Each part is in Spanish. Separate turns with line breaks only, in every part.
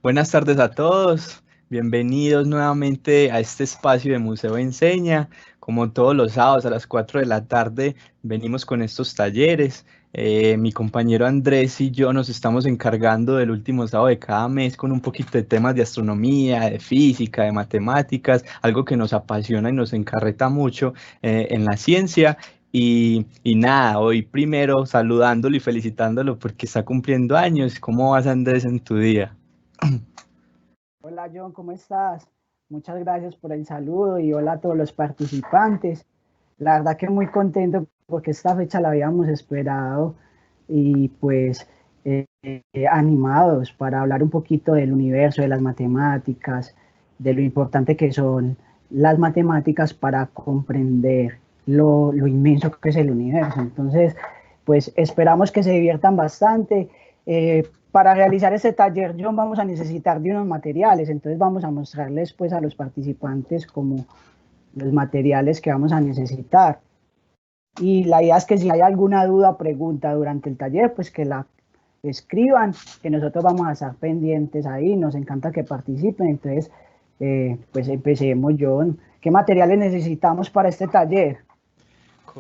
Buenas tardes a todos, bienvenidos nuevamente a este espacio de Museo Enseña. Como todos los sábados a las 4 de la tarde venimos con estos talleres. Mi compañero Andrés y yo nos estamos encargando del último sábado de cada mes con un poquito de temas de astronomía, de física, de matemáticas, algo que nos apasiona y nos encarreta mucho en la ciencia. Y nada, hoy primero saludándolo y felicitándolo porque está cumpliendo años. ¿Cómo vas, Andrés, en tu día?
Hola John, ¿cómo estás? Muchas gracias por el saludo y hola a todos los participantes. La verdad que muy contento porque esta fecha la habíamos esperado y pues animados para hablar un poquito del universo, de las matemáticas, de lo importante que son las matemáticas para comprender lo inmenso que es el universo. Entonces, pues esperamos que se diviertan bastante. Para realizar este taller, John, vamos a necesitar de unos materiales, entonces vamos a mostrarles pues a los participantes como los materiales que vamos a necesitar. Y la idea es que si hay alguna duda o pregunta durante el taller, pues que la escriban, que nosotros vamos a estar pendientes ahí, nos encanta que participen, entonces pues empecemos, John. ¿Qué materiales necesitamos para este taller?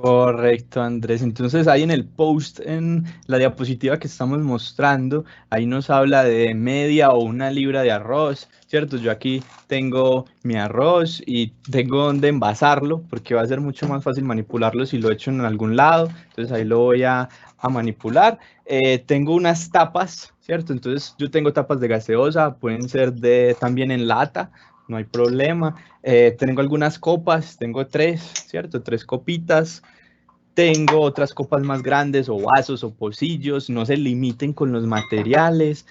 Correcto, Andrés. Entonces ahí en el post, en la diapositiva que estamos mostrando, ahí nos habla de media o una libra de arroz, ¿cierto? Yo aquí tengo mi arroz y tengo donde envasarlo porque va a ser mucho más fácil manipularlo si lo echo en algún lado. Entonces ahí lo voy a manipular. Tengo unas tapas, ¿cierto? Entonces yo tengo tapas de gaseosa, pueden ser de también en lata, no hay problema. Tengo algunas copas, tengo tres, ¿cierto? Tres copitas. Tengo otras copas más grandes o vasos o pocillos, no se limiten con los materiales.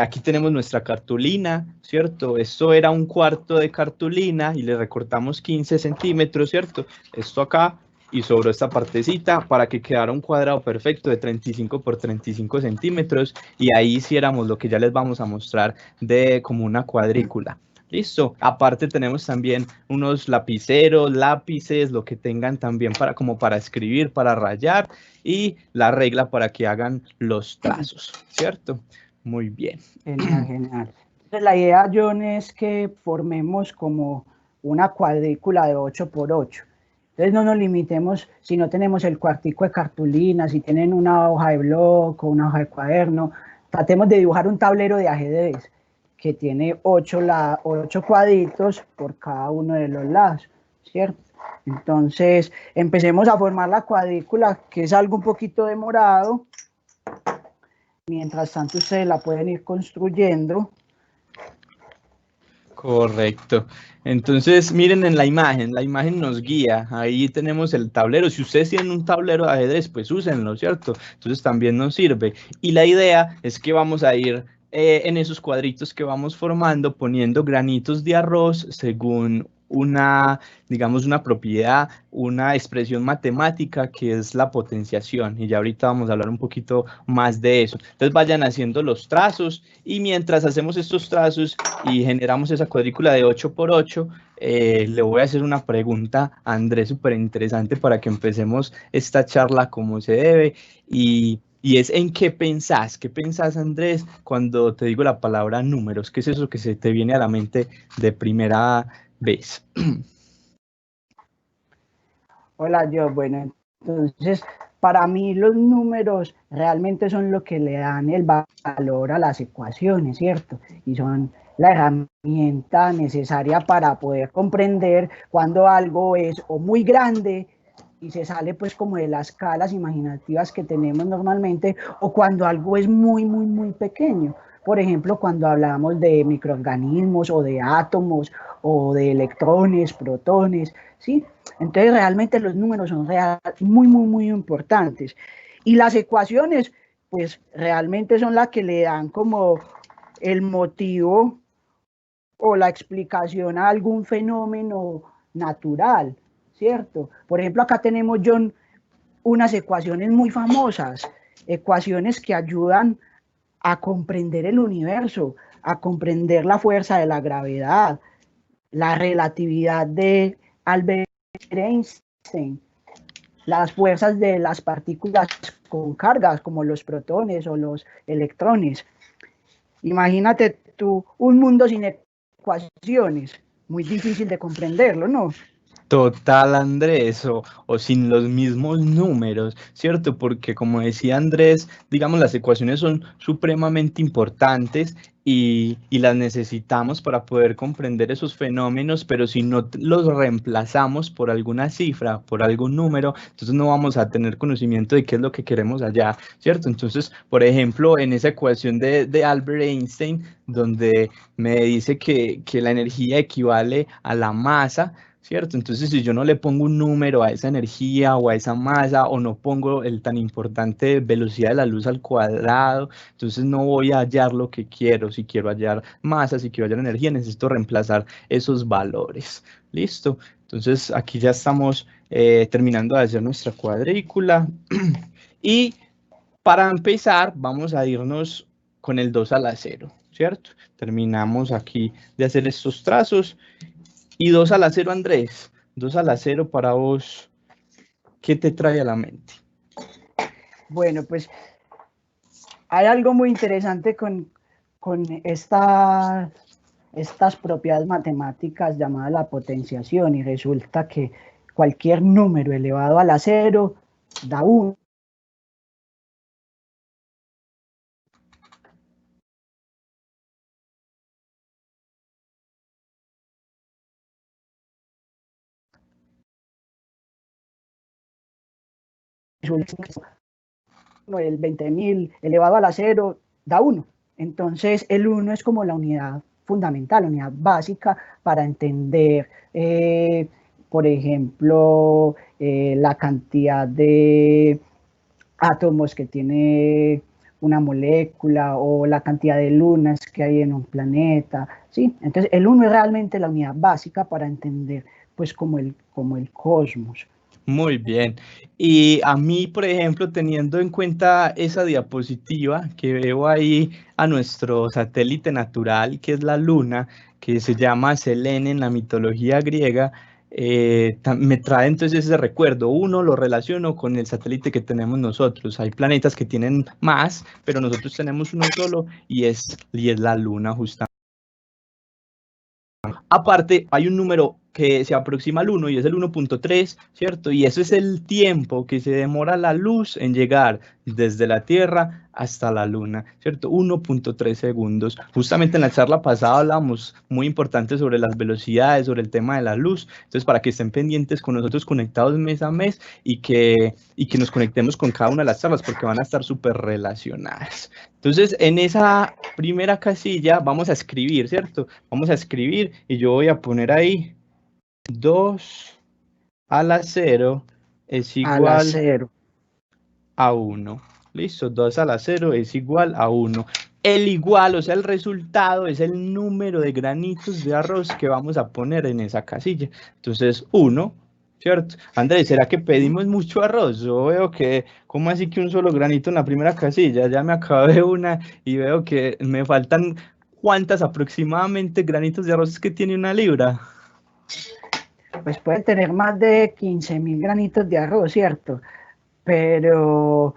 Aquí tenemos nuestra cartulina, ¿cierto? Esto era un cuarto de cartulina y le recortamos 15 centímetros, ¿cierto? Esto acá y sobre esta partecita para que quedara un cuadrado perfecto de 35 por 35 centímetros y ahí hiciéramos lo que ya les vamos a mostrar de como una cuadrícula. Listo. Aparte tenemos también unos lapiceros, lápices, lo que tengan también para como para escribir, para rayar y la regla para que hagan los trazos, ¿cierto? Muy bien.
Genial, genial. Entonces, la idea, John, es que formemos como una cuadrícula de 8 por 8. Entonces no nos limitemos, si no tenemos el cuartico de cartulina, si tienen una hoja de blog o una hoja de cuaderno, tratemos de dibujar un tablero de ajedrez que tiene 8 cuadritos por cada uno de los lados, ¿cierto? Entonces empecemos a formar la cuadrícula, que es algo un poquito demorado. Mientras tanto, ustedes la pueden ir construyendo.
Correcto. Entonces, miren en la imagen nos guía. Ahí tenemos el tablero. Si ustedes tienen un tablero de ajedrez, pues úsenlo, ¿cierto? Entonces también nos sirve. Y la idea es que vamos a ir en esos cuadritos que vamos formando, poniendo granitos de arroz según una, digamos, una propiedad, una expresión matemática que es la potenciación. Y ya ahorita vamos a hablar un poquito más de eso. Entonces vayan haciendo los trazos y mientras hacemos estos trazos y generamos esa cuadrícula de 8 por 8, le voy a hacer una pregunta a Andrés súper interesante para que empecemos esta charla como se debe y es ¿en qué pensás Andrés cuando te digo la palabra números? ¿Qué es eso que se te viene a la mente de primera vez?
Hola, yo, bueno, entonces, para mí los números realmente son lo que le dan el valor a las ecuaciones, ¿cierto? Y son la herramienta necesaria para poder comprender cuando algo es o muy grande y se sale pues como de las escalas imaginativas que tenemos normalmente, o cuando algo es muy, muy, muy pequeño. Por ejemplo, cuando hablamos de microorganismos o de átomos o de electrones, protones, ¿sí? Entonces realmente los números son muy, muy, muy importantes. Y las ecuaciones, pues realmente son las que le dan como el motivo o la explicación a algún fenómeno natural, ¿cierto? Por ejemplo, acá tenemos, John, unas ecuaciones muy famosas, ecuaciones que ayudan a comprender el universo, a comprender la fuerza de la gravedad, la relatividad de Albert Einstein, las fuerzas de las partículas con cargas como los protones o los electrones. Imagínate tú un mundo sin ecuaciones, muy difícil de comprenderlo, ¿no?
Total, Andrés, o sin los mismos números, ¿cierto? Porque como decía Andrés, digamos, las ecuaciones son supremamente importantes y las necesitamos para poder comprender esos fenómenos, pero si no los reemplazamos por alguna cifra, por algún número, entonces no vamos a tener conocimiento de qué es lo que queremos allá, ¿cierto? Entonces, por ejemplo, en esa ecuación de Albert Einstein, donde me dice que la energía equivale a la masa, ¿cierto? Entonces, si yo no le pongo un número a esa energía o a esa masa o no pongo el tan importante velocidad de la luz al cuadrado, entonces no voy a hallar lo que quiero. Si quiero hallar masa, si quiero hallar energía, necesito reemplazar esos valores. ¿Listo? Entonces, aquí ya estamos terminando de hacer nuestra cuadrícula. Y para empezar, vamos a irnos con el 2 a la 0, ¿cierto? Terminamos aquí de hacer estos trazos. Y 2 a la 0, Andrés. 2 a la 0 para vos, ¿qué te trae a la mente?
Bueno, pues hay algo muy interesante con estas propiedades matemáticas llamadas la potenciación, y resulta que cualquier número elevado a la 0 da 1. El 20.000 elevado a la 0 da 1. Entonces el 1 es como la unidad fundamental, la unidad básica para entender, por ejemplo, la cantidad de átomos que tiene una molécula o la cantidad de lunas que hay en un planeta, ¿sí? Entonces el 1 es realmente la unidad básica para entender pues como el cosmos.
Muy bien. Y a mí, por ejemplo, teniendo en cuenta esa diapositiva que veo ahí a nuestro satélite natural, que es la Luna, que se llama Selene en la mitología griega, me trae entonces ese recuerdo. Uno lo relaciono con el satélite que tenemos nosotros. Hay planetas que tienen más, pero nosotros tenemos uno solo y es la Luna, justamente. Aparte, hay un número que se aproxima al 1 y es el 1.3, ¿cierto? Y eso es el tiempo que se demora la luz en llegar desde la Tierra hasta la Luna, ¿cierto? 1.3 segundos. Justamente en la charla pasada hablamos muy importante sobre las velocidades, sobre el tema de la luz. Entonces, para que estén pendientes con nosotros conectados mes a mes y que nos conectemos con cada una de las charlas porque van a estar súper relacionadas. Entonces, en esa primera casilla vamos a escribir, ¿cierto? Vamos a escribir y yo voy a poner ahí 2 a la 0 es
A la
igual
0.
a 1. Listo, 2 a la 0 es igual a 1. El igual, o sea, el resultado es el número de granitos de arroz que vamos a poner en esa casilla. Entonces, 1, ¿cierto? Andrés, ¿será que pedimos mucho arroz? Yo veo que, ¿cómo así que un solo granito en la primera casilla? Ya me acabé una y veo que me faltan, ¿cuántas aproximadamente granitos de arroz es que tiene una libra?
Pues puede tener más de 15.000 granitos de arroz, ¿cierto? Pero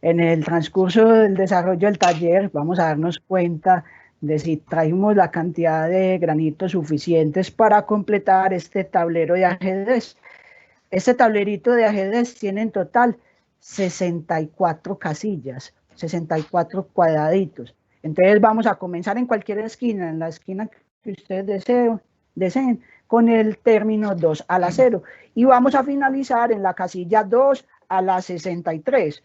en el transcurso del desarrollo del taller vamos a darnos cuenta de si traemos la cantidad de granitos suficientes para completar este tablero de ajedrez. Este tablerito de ajedrez tiene en total 64 casillas, 64 cuadraditos. Entonces vamos a comenzar en cualquier esquina, en la esquina que ustedes deseen, con el término 2 a la 0. Y vamos a finalizar en la casilla 2 a la 63.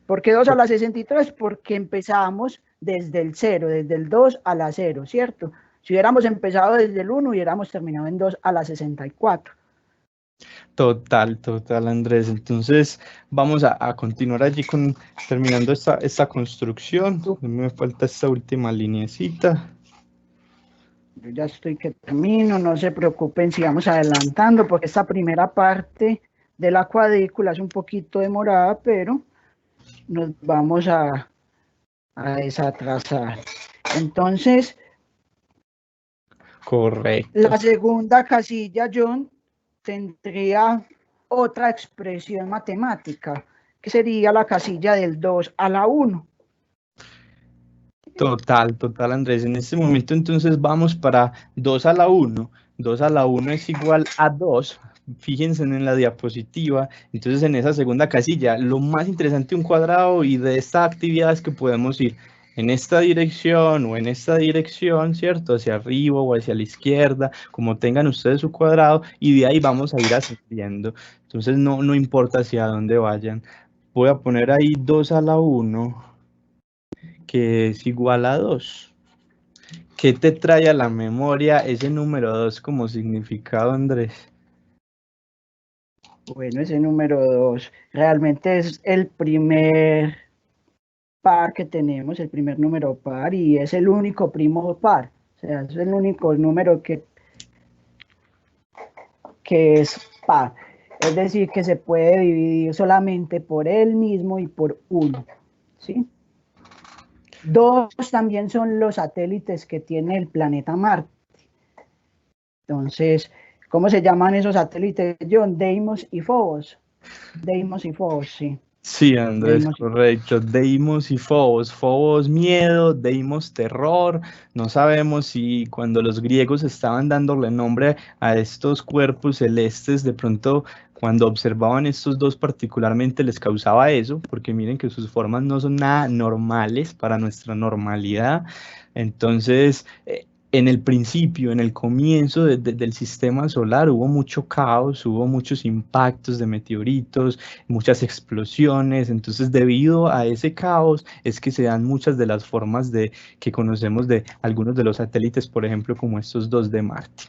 ¿Por qué 2 a la 63? Porque empezamos desde el 0, desde el 2 a la 0, ¿cierto? Si hubiéramos empezado desde el 1, hubiéramos terminado en 2 a la 64.
Total, Andrés. Entonces, vamos a continuar allí terminando esta construcción. Me falta esta última lineecita.
Yo ya estoy que termino, no se preocupen si vamos adelantando, porque esta primera parte de la cuadrícula es un poquito demorada, pero nos vamos a desatrasar. Entonces,
Correcto.
la segunda casilla, John, tendría otra expresión matemática, que sería la casilla del 2 a la 1.
Total, total, Andrés. En este momento entonces vamos para 2 a la 1. 2 a la 1 es igual a 2. Fíjense en la diapositiva. Entonces en esa segunda casilla, lo más interesante de un cuadrado y de esta actividad es que podemos ir en esta dirección o en esta dirección, ¿cierto? Hacia arriba o hacia la izquierda, como tengan ustedes su cuadrado, y de ahí vamos a ir ascendiendo. Entonces no importa hacia dónde vayan. Voy a poner ahí 2 a la 1, que es igual a 2. ¿Qué te trae a la memoria ese número 2 como significado, Andrés?
Bueno, ese número 2 realmente es el primer par que tenemos, el primer número par, y es el único primo par. O sea, es el único número que es par. Es decir, que se puede dividir solamente por él mismo y por 1. ¿Sí? 2 también son los satélites que tiene el planeta Marte. Entonces, ¿cómo se llaman esos satélites, John? Deimos y Phobos. Deimos y Phobos, sí.
Sí, Andrés,
Deimos.
correcto. Deimos y Phobos. Phobos miedo, Deimos terror. No sabemos si cuando los griegos estaban dándole nombre a estos cuerpos celestes, de pronto cuando observaban estos dos particularmente les causaba eso, porque miren que sus formas no son nada normales para nuestra normalidad. Entonces, en el principio, en el comienzo del sistema solar, hubo mucho caos, hubo muchos impactos de meteoritos, muchas explosiones. Entonces, debido a ese caos, es que se dan muchas de las formas que conocemos de algunos de los satélites, por ejemplo, como estos dos de Marte.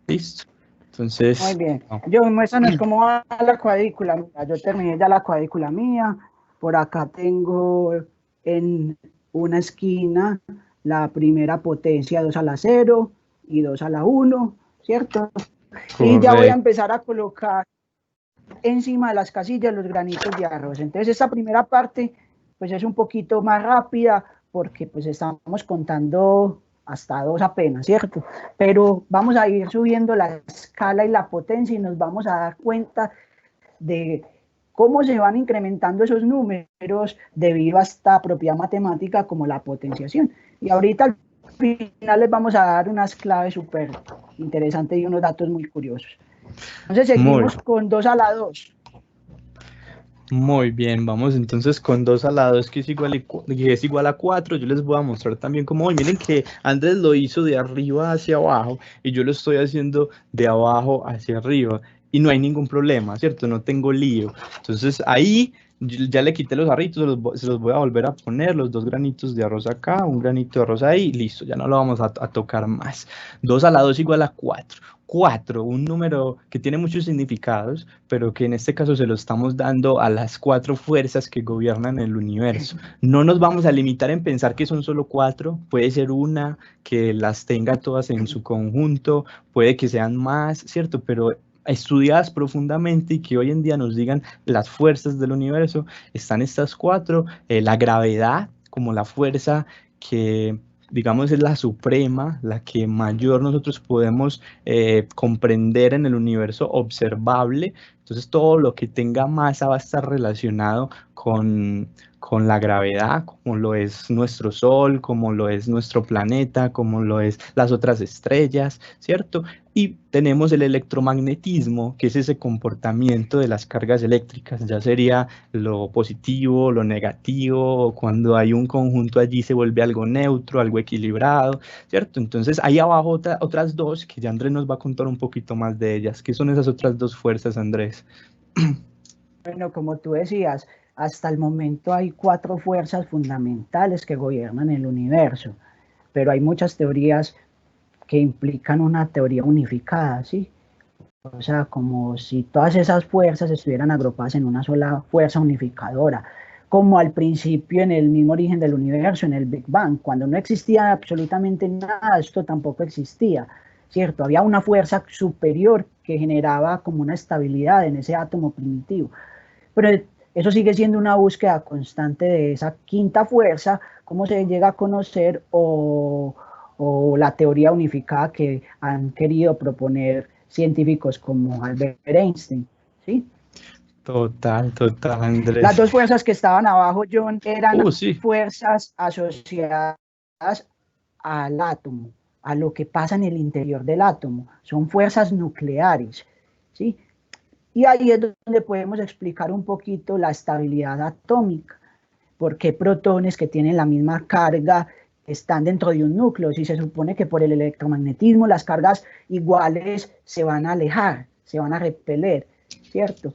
¿Listo? Entonces,
muy bien. Yo, muéstranos cómo va la cuadrícula. Mira, yo terminé ya la cuadrícula mía. Por acá tengo en una esquina la primera potencia 2 a la 0 y 2 a la 1, ¿cierto? Y ya voy a
correcto.
empezar a colocar encima de las casillas los granitos de arroz. Entonces esta primera parte pues es un poquito más rápida porque pues estamos contando hasta 2 apenas, ¿cierto? Pero vamos a ir subiendo la escala y la potencia y nos vamos a dar cuenta de cómo se van incrementando esos números debido a esta propiedad matemática como la potenciación. Y ahorita al final les vamos a dar unas claves súper interesantes y unos datos muy curiosos. Entonces seguimos con 2 a la 2.
Muy bien, vamos entonces con 2 a la 2 que es igual a 4. Yo les voy a mostrar también cómo voy. Miren que Andrés lo hizo de arriba hacia abajo y yo lo estoy haciendo de abajo hacia arriba y no hay ningún problema, ¿cierto? No tengo lío. Entonces ahí ya le quité los arritos, se los voy a volver a poner, los dos granitos de arroz acá, un granito de arroz ahí, listo, ya no lo vamos a tocar más. 2 a la 2 igual a 4. 4, un número que tiene muchos significados, pero que en este caso se lo estamos dando a las 4 fuerzas que gobiernan el universo. No nos vamos a limitar en pensar que son solo 4, puede ser una que las tenga todas en su conjunto, puede que sean más, ¿cierto? Pero estudiadas profundamente y que hoy en día nos digan las fuerzas del universo, están estas 4, la gravedad como la fuerza que digamos es la suprema, la que mayor nosotros podemos comprender en el universo observable. Entonces todo lo que tenga masa va a estar relacionado con la gravedad, como lo es nuestro Sol, como lo es nuestro planeta, como lo es las otras estrellas, ¿cierto? Y tenemos el electromagnetismo, que es ese comportamiento de las cargas eléctricas, ya sería lo positivo, lo negativo, cuando hay un conjunto allí se vuelve algo neutro, algo equilibrado, ¿cierto? Entonces ahí abajo otras dos, que ya Andrés nos va a contar un poquito más de ellas. ¿Qué son esas otras dos fuerzas, Andrés?
Bueno, como tú decías, hasta el momento hay 4 fuerzas fundamentales que gobiernan el universo, pero hay muchas teorías que implican una teoría unificada, ¿sí? O sea, como si todas esas fuerzas estuvieran agrupadas en una sola fuerza unificadora, como al principio en el mismo origen del universo, en el Big Bang, cuando no existía absolutamente nada, esto tampoco existía, ¿cierto? Había una fuerza superior que generaba como una estabilidad en ese átomo primitivo. Pero eso sigue siendo una búsqueda constante de esa quinta fuerza, cómo se llega a conocer o la teoría unificada que han querido proponer científicos como Albert Einstein, ¿sí?
Total, Andrés.
Las dos fuerzas que estaban abajo, John, eran
Sí.
fuerzas asociadas al átomo, a lo que pasa en el interior del átomo. Son fuerzas nucleares, ¿sí? Y ahí es donde podemos explicar un poquito la estabilidad atómica. ¿Por qué protones que tienen la misma carga están dentro de un núcleo? Si se supone que por el electromagnetismo las cargas iguales se van a alejar, se van a repeler, ¿cierto?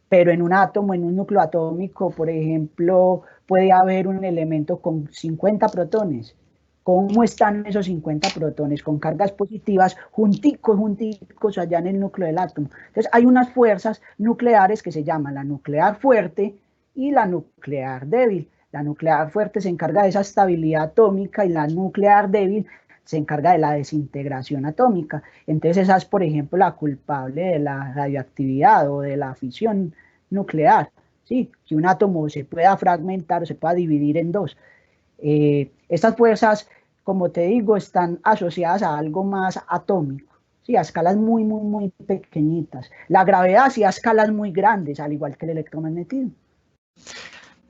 Pero en un átomo, en un núcleo atómico, por ejemplo, puede haber un elemento con 50 protones. ¿Cómo están esos 50 protones? Con cargas positivas, junticos allá en el núcleo del átomo. Entonces hay unas fuerzas nucleares que se llaman la nuclear fuerte y la nuclear débil. La nuclear fuerte se encarga de esa estabilidad atómica y la nuclear débil se encarga de la desintegración atómica. Entonces esa es, por ejemplo, la culpable de la radioactividad o de la fisión nuclear, ¿sí? Que un átomo se pueda fragmentar o se pueda dividir en dos. Estas fuerzas, como te digo, están asociadas a algo más atómico, ¿sí? A escalas muy pequeñitas. La gravedad sí a escalas muy grandes, al igual que el electromagnetismo.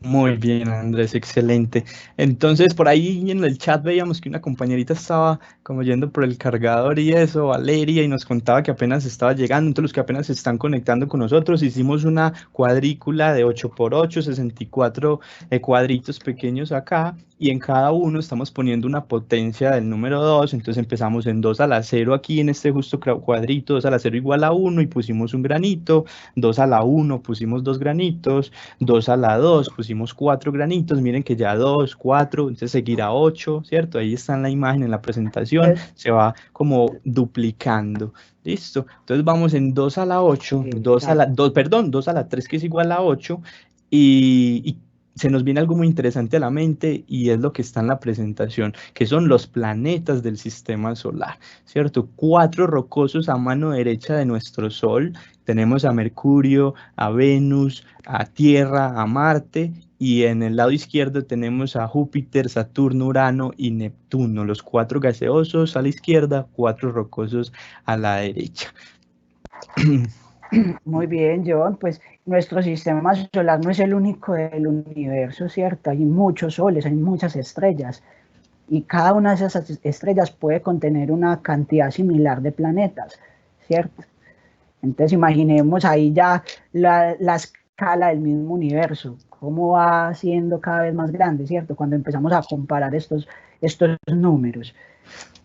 Muy bien, Andrés, excelente. Entonces, por ahí en el chat veíamos que una compañerita estaba como yendo por el cargador y eso, Valeria, y nos contaba que apenas estaba llegando. Entonces, los que apenas se están conectando con nosotros, hicimos una cuadrícula de 8 por 8, 64 cuadritos pequeños acá, y en cada uno estamos poniendo una potencia del número 2. Entonces, empezamos en 2 a la 0 aquí en este justo cuadrito, 2 a la 0 igual a 1, y pusimos un granito, 2 a la 1 pusimos 2 granitos, 2 a la 2 pusimos 4 granitos, miren que ya 2, 4, entonces seguirá 8, ¿cierto? Ahí está en la imagen, en la presentación, se va como duplicando, ¿listo? Entonces vamos en 2 a la 8, 2 a la, 2, perdón, 2 a la 3 que es igual a 8, y se nos viene algo muy interesante a la mente y es lo que está en la presentación, que son los planetas del sistema solar, ¿cierto? 4 rocosos a mano derecha de nuestro Sol. Tenemos a Mercurio, a Venus, a Tierra, a Marte, y en el lado izquierdo tenemos a Júpiter, Saturno, Urano y Neptuno, los 4 gaseosos a la izquierda, 4 rocosos a la derecha.
Muy bien, John, pues nuestro sistema solar no es el único del universo, ¿cierto? Hay muchos soles, hay muchas estrellas, y cada una de esas estrellas puede contener una cantidad similar de planetas, ¿cierto? Entonces imaginemos ahí ya la escala del mismo universo, cómo va siendo cada vez más grande, ¿cierto? Cuando empezamos a comparar estos números.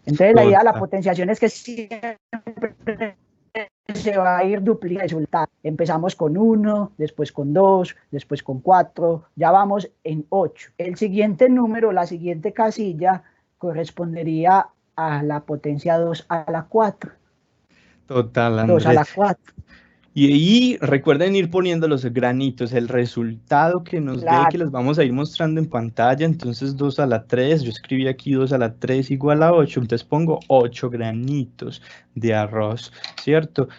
Entonces la idea de la potenciación es que siempre se va a ir duplicando el resultado. Empezamos con 1, después con 2, después con 4, ya vamos en 8. El siguiente número, la siguiente casilla, correspondería a la potencia 2 a la 4.
Total, Andrés.
2 a la 4.
Y ahí recuerden ir poniendo los granitos, el resultado que nos dé, que los vamos a ir mostrando en pantalla. Entonces 2 a la 3, yo escribí aquí 2 a la 3 igual a 8, entonces pongo 8 granitos de arroz, ¿cierto?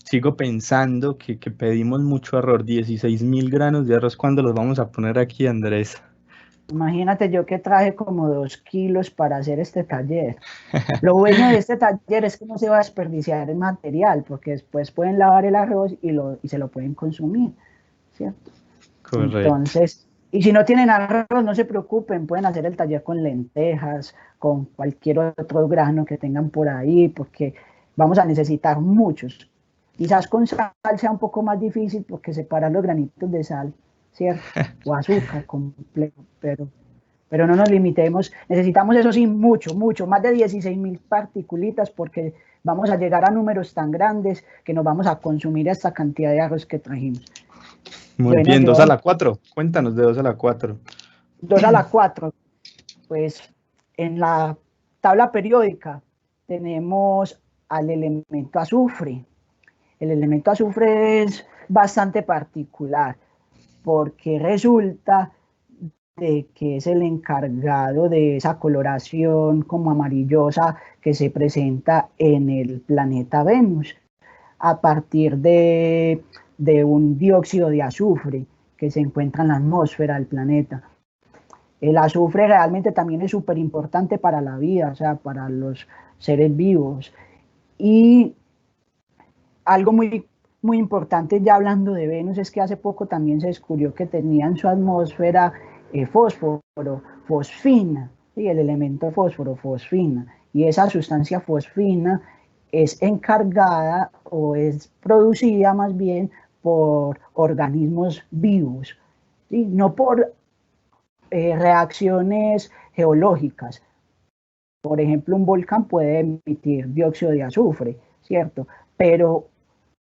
Sigo pensando que pedimos mucho arroz, 16.000 granos de arroz. ¿Cuándo los vamos a poner aquí, Andrés?
Imagínate yo que traje como 2 kilos para hacer este taller. Lo bueno de este taller es que no se va a desperdiciar el material, porque después pueden lavar el arroz y se lo pueden consumir, ¿cierto? Correcto. Entonces, y si no tienen arroz, no se preocupen, pueden hacer el taller con lentejas, con cualquier otro grano que tengan por ahí, porque vamos a necesitar muchos. Quizás con sal sea un poco más difícil, porque separar los granitos de sal, ¿cierto? O azúcar completo, pero no nos limitemos. Necesitamos, eso sí, mucho, más de 16.000 particulitas, porque vamos a llegar a números tan grandes que nos vamos a consumir esta cantidad de arroz que trajimos.
Muy bien, 2 a la 4. Cuéntanos de 2 a la 4.
2 a la 4. Pues en la tabla periódica tenemos al elemento azufre. El elemento azufre es bastante particular, porque resulta de que es el encargado de esa coloración como amarillosa que se presenta en el planeta Venus, a partir de un dióxido de azufre que se encuentra en la atmósfera del planeta. El azufre realmente también es súper importante para la vida, o sea, para los seres vivos. Y algo muy importante, ya hablando de Venus, es que hace poco también se descubrió que tenía en su atmósfera fósforo, fosfina, ¿sí? El elemento fósforo, fosfina, y esa sustancia fosfina es encargada o es producida más bien por organismos vivos, ¿sí? No por reacciones geológicas. Por ejemplo, un volcán puede emitir dióxido de azufre, ¿cierto? Pero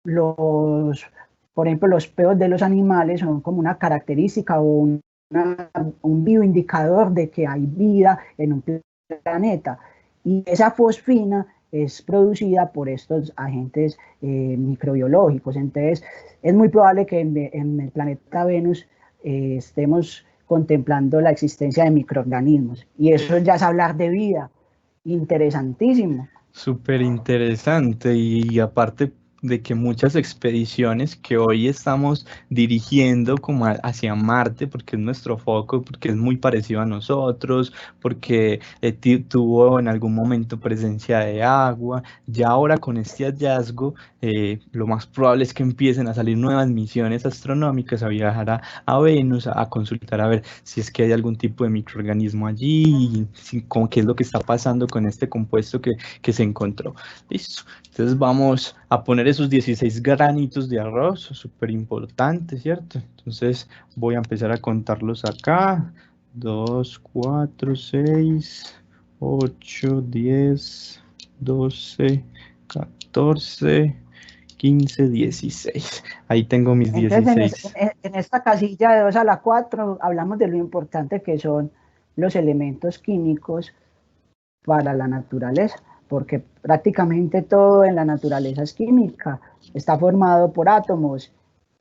los, por ejemplo, los peos de los animales son como una característica o un bioindicador de que hay vida en un planeta. Y esa fosfina es producida por estos agentes microbiológicos. Entonces, es muy probable que en el planeta Venus estemos contemplando la existencia de microorganismos. Y eso ya es hablar de vida. Interesantísimo.
Súper interesante y aparte de que muchas expediciones que hoy estamos dirigiendo como hacia Marte, porque es nuestro foco, porque es muy parecido a nosotros, porque tuvo en algún momento presencia de agua, ya ahora con este hallazgo lo más probable es que empiecen a salir nuevas misiones astronómicas a viajar a Venus, a consultar a ver si es que hay algún tipo de microorganismo allí, y con qué es lo que está pasando con este compuesto que se encontró. Listo. Entonces vamos a poner esos 16 granitos de arroz, súper importante, ¿cierto? Entonces voy a empezar a contarlos acá. 2, 4, 6, 8, 10, 12, 14, 15, 16. Ahí tengo mis
Entonces,
16.
en esta casilla de 2 a la 4 hablamos de lo importante que son los elementos químicos para la naturaleza, porque prácticamente todo en la naturaleza es química, está formado por átomos,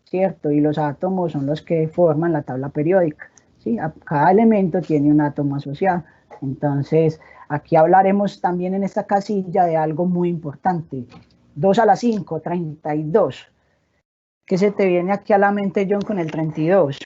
¿cierto? Y los átomos son los que forman la tabla periódica, ¿sí? Cada elemento tiene un átomo asociado. Entonces, aquí hablaremos también en esta casilla de algo muy importante. 2 a la 5, 32. ¿Qué se te viene aquí a la mente, John, con el 32?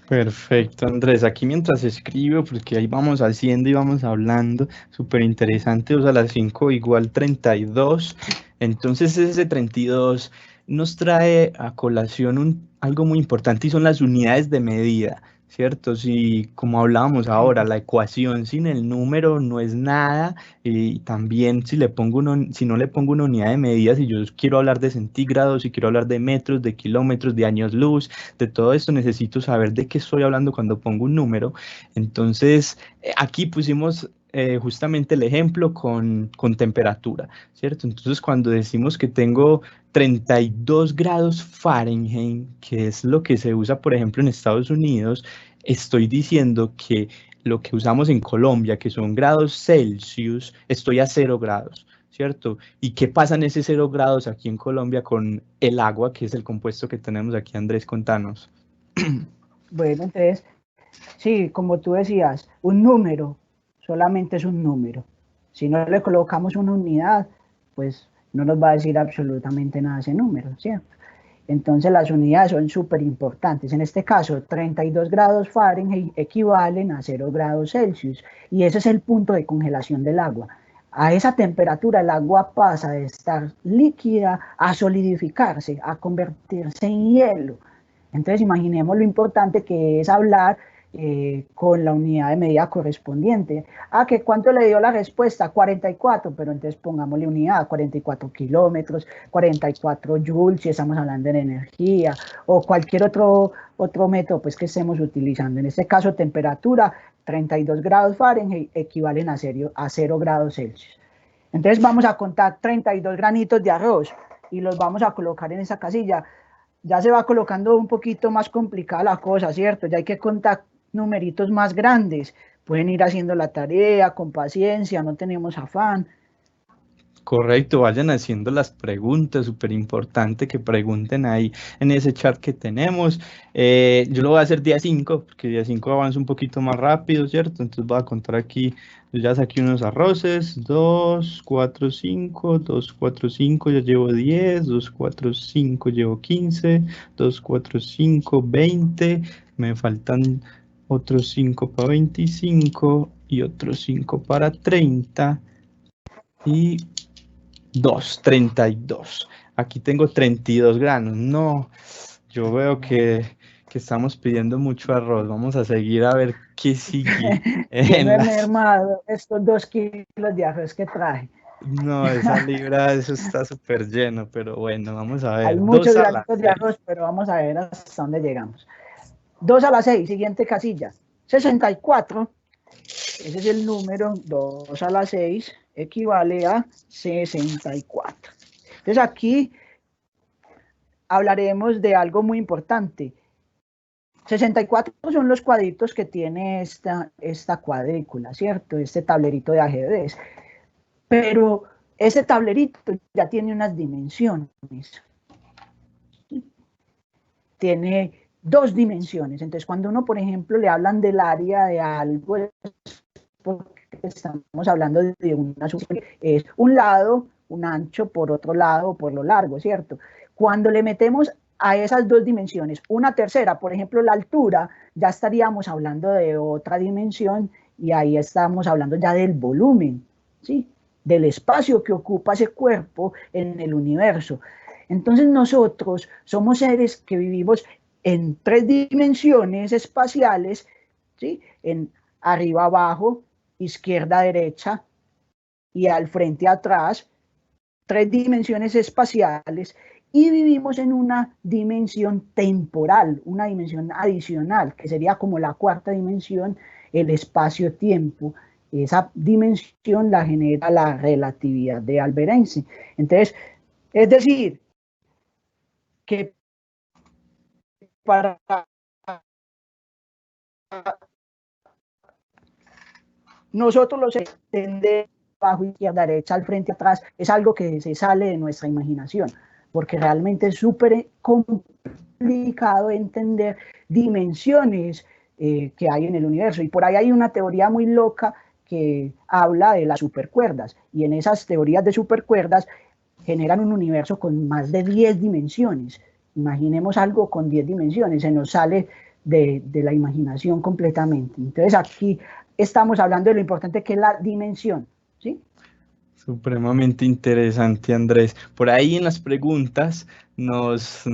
Perfecto, Andrés. Aquí mientras escribo, porque ahí vamos haciendo y vamos hablando, súper interesante, 2 a las 5 igual 32. Entonces ese 32 nos trae a colación algo muy importante y son las unidades de medida, ¿cierto? Si, como hablábamos ahora, la ecuación sin el número no es nada, y también si no le pongo una unidad de medida, si yo quiero hablar de centígrados, si quiero hablar de metros, de kilómetros, de años luz, de todo esto necesito saber de qué estoy hablando cuando pongo un número. Entonces, aquí pusimos justamente el ejemplo con temperatura, ¿cierto? Entonces, cuando decimos que tengo 32 grados Fahrenheit, que es lo que se usa, por ejemplo, en Estados Unidos, estoy diciendo que lo que usamos en Colombia, que son grados Celsius, estoy a 0 grados. ¿Cierto? ¿Y qué pasa en ese 0 grados aquí en Colombia con el agua, que es el compuesto que tenemos aquí, Andrés? Contanos.
Bueno, entonces, sí, como tú decías, un número solamente es un número. Si no le colocamos una unidad, pues no nos va a decir absolutamente nada ese número, ¿cierto? Entonces las unidades son súper importantes. En este caso, 32 grados Fahrenheit equivalen a 0 grados Celsius y ese es el punto de congelación del agua. A esa temperatura el agua pasa de estar líquida a solidificarse, a convertirse en hielo. Entonces imaginemos lo importante que es hablar con la unidad de medida correspondiente. ¿Que cuánto le dio la respuesta? 44, pero entonces pongámosle unidad, 44 kilómetros, 44 joules, si estamos hablando de energía, o cualquier otro método pues, que estemos utilizando. En este caso, temperatura, 32 grados Fahrenheit equivalen a 0 grados Celsius. Entonces vamos a contar 32 granitos de arroz y los vamos a colocar en esa casilla. Ya se va colocando un poquito más complicada la cosa, ¿cierto? Ya hay que contar numeritos más grandes. Pueden ir haciendo la tarea con paciencia, no tenemos afán.
Correcto, vayan haciendo las preguntas, súper importante que pregunten ahí en ese chat que tenemos. Yo lo voy a hacer día 5, porque día 5 avanza un poquito más rápido, ¿cierto? Entonces voy a contar aquí, yo ya saqué unos arroces, 2, 4, 5, 2, 4, 5, ya llevo 10, 2, 4, 5, llevo 15, 2, 4, 5, 20, me faltan otros 5 para 25 y otros 5 para 30 y 32. Aquí tengo 32 granos. No, yo veo que que estamos pidiendo mucho arroz. Vamos a seguir a ver qué sigue
Yo no
en
he
las...
mermado estos 2 kilos de arroz que traje.
No, esa libra, eso está súper lleno, pero bueno, vamos a
Hay
ver.
muchos
2 a las
granitos de
6.
arroz, pero vamos a ver hasta dónde llegamos. 2 a la 6, siguiente casilla. 64, ese es el número, 2 a la 6 equivale a 64. Entonces aquí hablaremos de algo muy importante. 64 son los cuadritos que tiene esta cuadrícula, ¿cierto? Este tablerito de ajedrez. Pero ese tablerito ya tiene unas dimensiones. Tiene 2 dimensiones. Entonces, cuando uno, por ejemplo, le hablan del área de algo, es porque estamos hablando de una superficie. Es un lado, un ancho, por otro lado, por lo largo, ¿cierto? Cuando le metemos a esas 2 dimensiones una tercera, por ejemplo, la altura, ya estaríamos hablando de otra dimensión y ahí estamos hablando ya del volumen, ¿sí? Del espacio que ocupa ese cuerpo en el universo. Entonces nosotros somos seres que vivimos en 3 dimensiones espaciales, ¿sí? En arriba, abajo, izquierda, derecha y al frente, atrás, 3 dimensiones espaciales, y vivimos en una dimensión temporal, una dimensión adicional, que sería como la 4ª dimensión, el espacio-tiempo. Esa dimensión la genera la relatividad de Albert Einstein. Entonces, es decir, que para nosotros los entender abajo, izquierda, derecha, al frente, atrás, es algo que se sale de nuestra imaginación, porque realmente es súper complicado entender dimensiones que hay en el universo. Y por ahí hay una teoría muy loca que habla de las supercuerdas, y en esas teorías de supercuerdas generan un universo con más de 10 dimensiones. Imaginemos algo con 10 dimensiones, se nos sale de la imaginación completamente. Entonces aquí estamos hablando de lo importante que es la dimensión, ¿sí?
Supremamente interesante, Andrés. Por ahí en las preguntas nos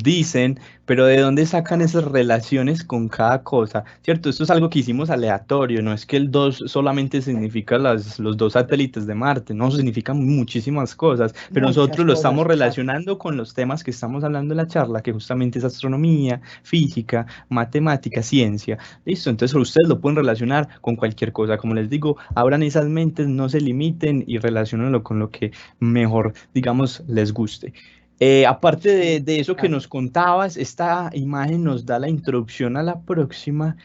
dicen, pero ¿de dónde sacan esas relaciones con cada cosa? ¿Cierto? Esto es algo que hicimos aleatorio, no es que el 2 solamente significa los 2 satélites de Marte, no, significa muchísimas cosas, pero
Muchas
nosotros lo estamos
cosas, exacto.
relacionando con los temas que estamos hablando en la charla, que justamente es astronomía, física, matemática, ciencia. Listo, entonces ustedes lo pueden relacionar con cualquier cosa. Como les digo, abran esas mentes, no se limiten y relaciónenlo con lo que mejor, digamos, les guste. Aparte de eso que nos contabas, esta imagen nos da la introducción a la próxima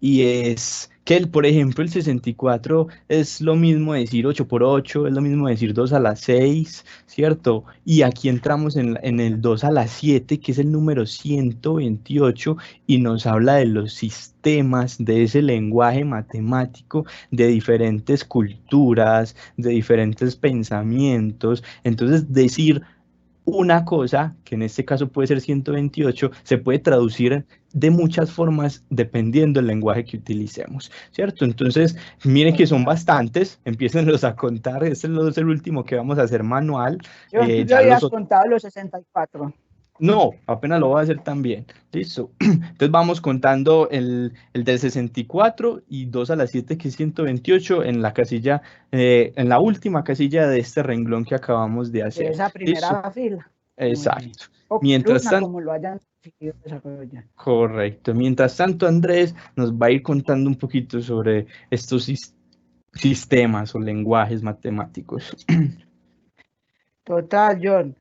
y es que, por ejemplo, el 64 es lo mismo decir 8 por 8, es lo mismo decir 2 a la 6, ¿cierto? Y aquí entramos en el 2 a la 7, que es el número 128, y nos habla de los sistemas, de ese lenguaje matemático, de diferentes culturas, de diferentes pensamientos. Entonces, decir una cosa, que en este caso puede ser 128, se puede traducir de muchas formas dependiendo del lenguaje que utilicemos, ¿cierto? Entonces, miren que son bastantes, empiécenlos a contar, este es el último que vamos a hacer manual,
Tú ya
ya los
habías
otros...
contado los 64.
No, apenas lo voy a hacer también. Listo. Entonces vamos contando el del 64 y 2 a la 7, que es 128, en la casilla, en la última casilla de este renglón que acabamos de
De
hacer.
esa
Listo.
primera fila. Muy bien.
Exacto.
O
Mientras
columna,
tanto,
como lo hayan decidido desarrollar.
correcto. Mientras tanto, Andrés nos va a ir contando un poquito sobre estos sistemas o lenguajes matemáticos.
Total, John.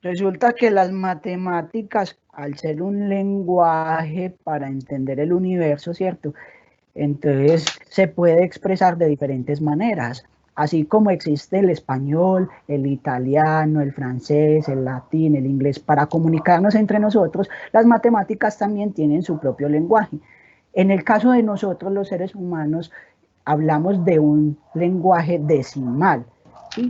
Resulta que las matemáticas, al ser un lenguaje para entender el universo, ¿cierto? Entonces se puede expresar de diferentes maneras, así como existe el español, el italiano, el francés, el latín, el inglés, para comunicarnos entre nosotros. Las matemáticas también tienen su propio lenguaje. En el caso de nosotros, los seres humanos, hablamos de un lenguaje decimal, ¿sí?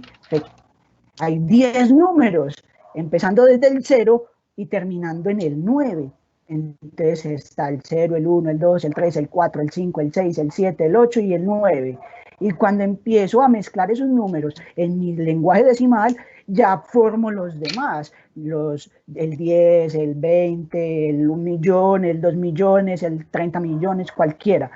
Hay 10 números, empezando desde el 0 y terminando en el 9. Entonces está el 0, el 1, el 2, el 3, el 4, el 5, el 6, el 7, el 8 y el 9. Y cuando empiezo a mezclar esos números en mi lenguaje decimal, ya formo los demás, el 10, el 20, el 1.000.000, el 2.000.000, el 30 millones, cualquiera,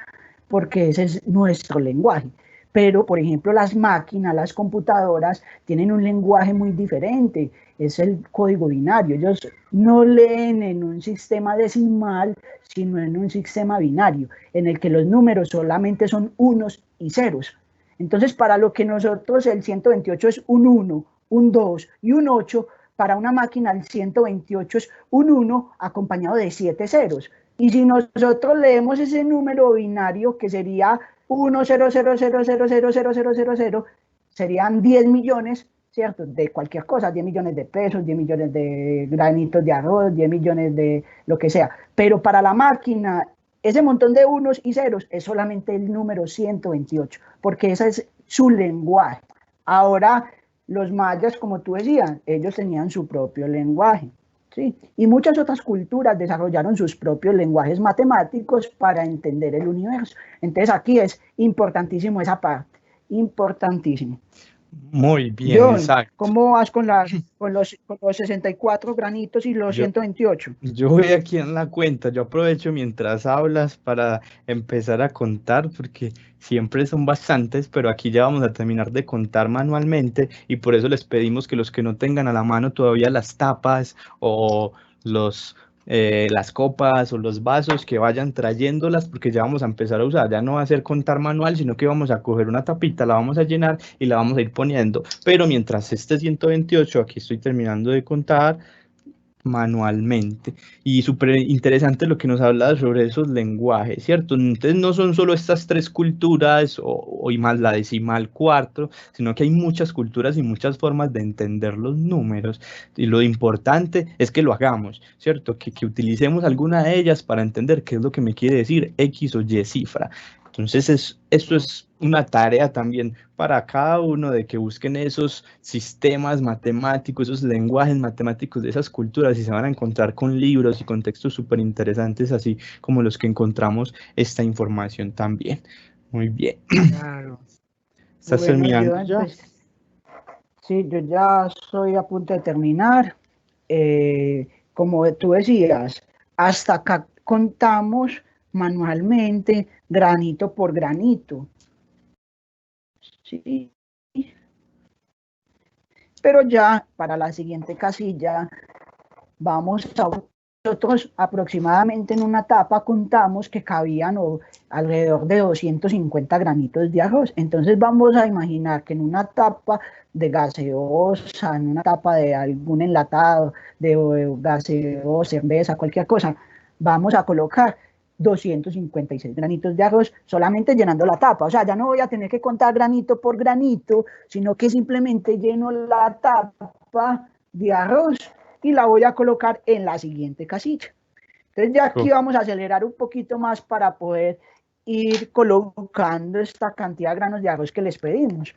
porque ese es nuestro lenguaje. Pero, por ejemplo, las máquinas, las computadoras, tienen un lenguaje muy diferente, es el código binario. Ellos no leen en un sistema decimal, sino en un sistema binario, en el que los números solamente son unos y ceros. Entonces, para lo que nosotros el 128 es un 1, un 2 y un 8, para una máquina el 128 es un 1 acompañado de 7 ceros. Y si nosotros leemos ese número binario, que sería 1,000000000, serían 10 millones, ¿cierto? De cualquier cosa, 10 millones de pesos, 10 millones de granitos de arroz, 10 millones de lo que sea. Pero para la máquina, ese montón de unos y ceros es solamente el número 128, porque ese es su lenguaje. Ahora, los mayas, como tú decías, ellos tenían su propio lenguaje. ¿Sí? Y muchas otras culturas desarrollaron sus propios lenguajes matemáticos para entender el universo. Entonces aquí es importantísimo esa parte, importantísimo.
Muy bien,
John,
exacto.
¿cómo vas con los 64 granitos y los 128?
Yo voy aquí en la cuenta, yo aprovecho mientras hablas para empezar a contar, porque siempre son bastantes, pero aquí ya vamos a terminar de contar manualmente y por eso les pedimos que los que no tengan a la mano todavía las tapas o las copas o los vasos, que vayan trayéndolas, porque ya vamos a empezar a usar. Ya no va a ser contar manual, sino que vamos a coger una tapita, la vamos a llenar y la vamos a ir poniendo. Pero mientras este 128, aquí estoy terminando de contar manualmente. Y súper interesante lo que nos habla sobre esos lenguajes, ¿cierto? Entonces no son solo estas tres culturas y más la decimal cuatro, sino que hay muchas culturas y muchas formas de entender los números. Y lo importante es que lo hagamos, ¿cierto? Que utilicemos alguna de ellas para entender qué es lo que me quiere decir X o Y cifra. Entonces, esto es una tarea también para cada uno, de que busquen esos sistemas matemáticos, esos lenguajes matemáticos de esas culturas, y se van a encontrar con libros y con textos súper interesantes, así como los que encontramos esta información también. Muy bien.
Claro.
¿Estás
Bueno,
terminando
Joan,
ya?
pues, sí, yo ya estoy a punto de terminar. Como tú decías, hasta acá contamos manualmente, granito por granito. Sí. Pero ya para la siguiente casilla vamos a nosotros aproximadamente en una tapa contamos que cabían alrededor de 250 granitos de arroz. Entonces vamos a imaginar que en una tapa de gaseosa, en una tapa de algún enlatado, de gaseosa, cerveza, cualquier cosa, vamos a colocar 256 granitos de arroz solamente llenando la tapa. O sea, ya no voy a tener que contar granito por granito, sino que simplemente lleno la tapa de arroz y la voy a colocar en la siguiente casilla. Entonces ya aquí vamos a acelerar un poquito más para poder ir colocando esta cantidad de granos de arroz que les pedimos.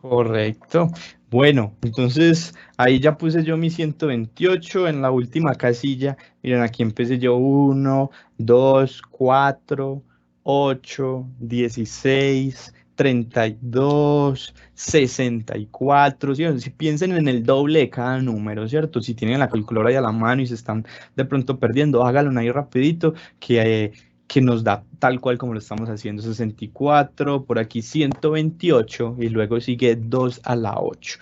Correcto. Bueno, entonces ahí ya puse yo mi 128 en la última casilla. Miren, aquí empecé yo 1, 2, 4, 8, 16, 32, 64. ¿Sí? Si piensen en el doble de cada número, ¿cierto? Si tienen la calculadora ahí a la mano y se están de pronto perdiendo, háganlo ahí rapidito, que nos da tal cual como lo estamos haciendo, 64, por aquí 128 y luego sigue 2 a la 8.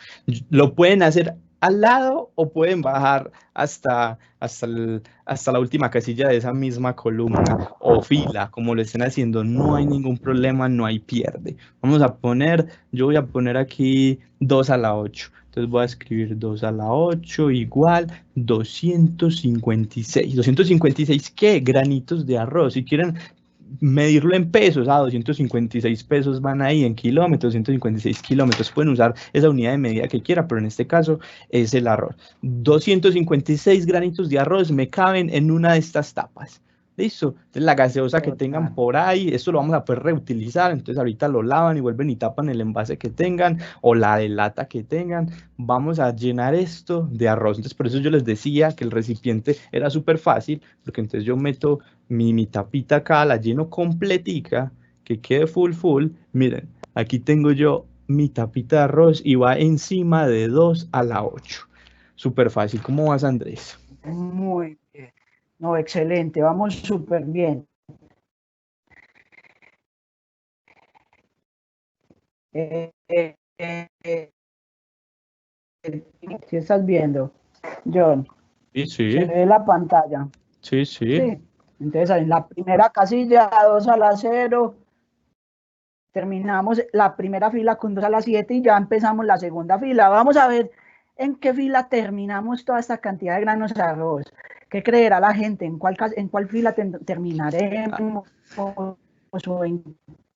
Lo pueden hacer al lado o pueden bajar hasta la última casilla de esa misma columna o fila, como lo estén haciendo, no hay ningún problema, no hay pierde. Yo voy a poner aquí 2 a la 8. Entonces voy a escribir 2 a la 8 igual 256. ¿256 qué? Granitos de arroz. Si quieren medirlo en pesos, 256 pesos van ahí, en kilómetros, 256 kilómetros. Pueden usar esa unidad de medida que quiera, pero en este caso es el arroz. 256 granitos de arroz me caben en una de estas tapas. Listo. Entonces, la gaseosa que tengan por ahí, esto lo vamos a poder reutilizar. Entonces, ahorita lo lavan y vuelven y tapan el envase que tengan o la de lata que tengan. Vamos a llenar esto de arroz. Entonces, por eso yo les decía que el recipiente era súper fácil, porque entonces yo meto mi tapita acá, la lleno completica, que quede full. Miren, aquí tengo yo mi tapita de arroz y va encima de 2 a la 8. Súper fácil. ¿Cómo vas, Andrés?
Muy bien. No, excelente, vamos súper bien. ¿Sí estás viendo, John?
Sí,
Se
sí,
ve la pantalla.
sí, sí.
Sí. Entonces, en la primera casilla, 2 a la 0. Terminamos la primera fila con 2 a las 7 y ya empezamos la segunda fila. Vamos a ver en qué fila terminamos toda esta cantidad de granos de arroz. ¿Qué creerá la gente? En cuál fila terminaremos? ¿O en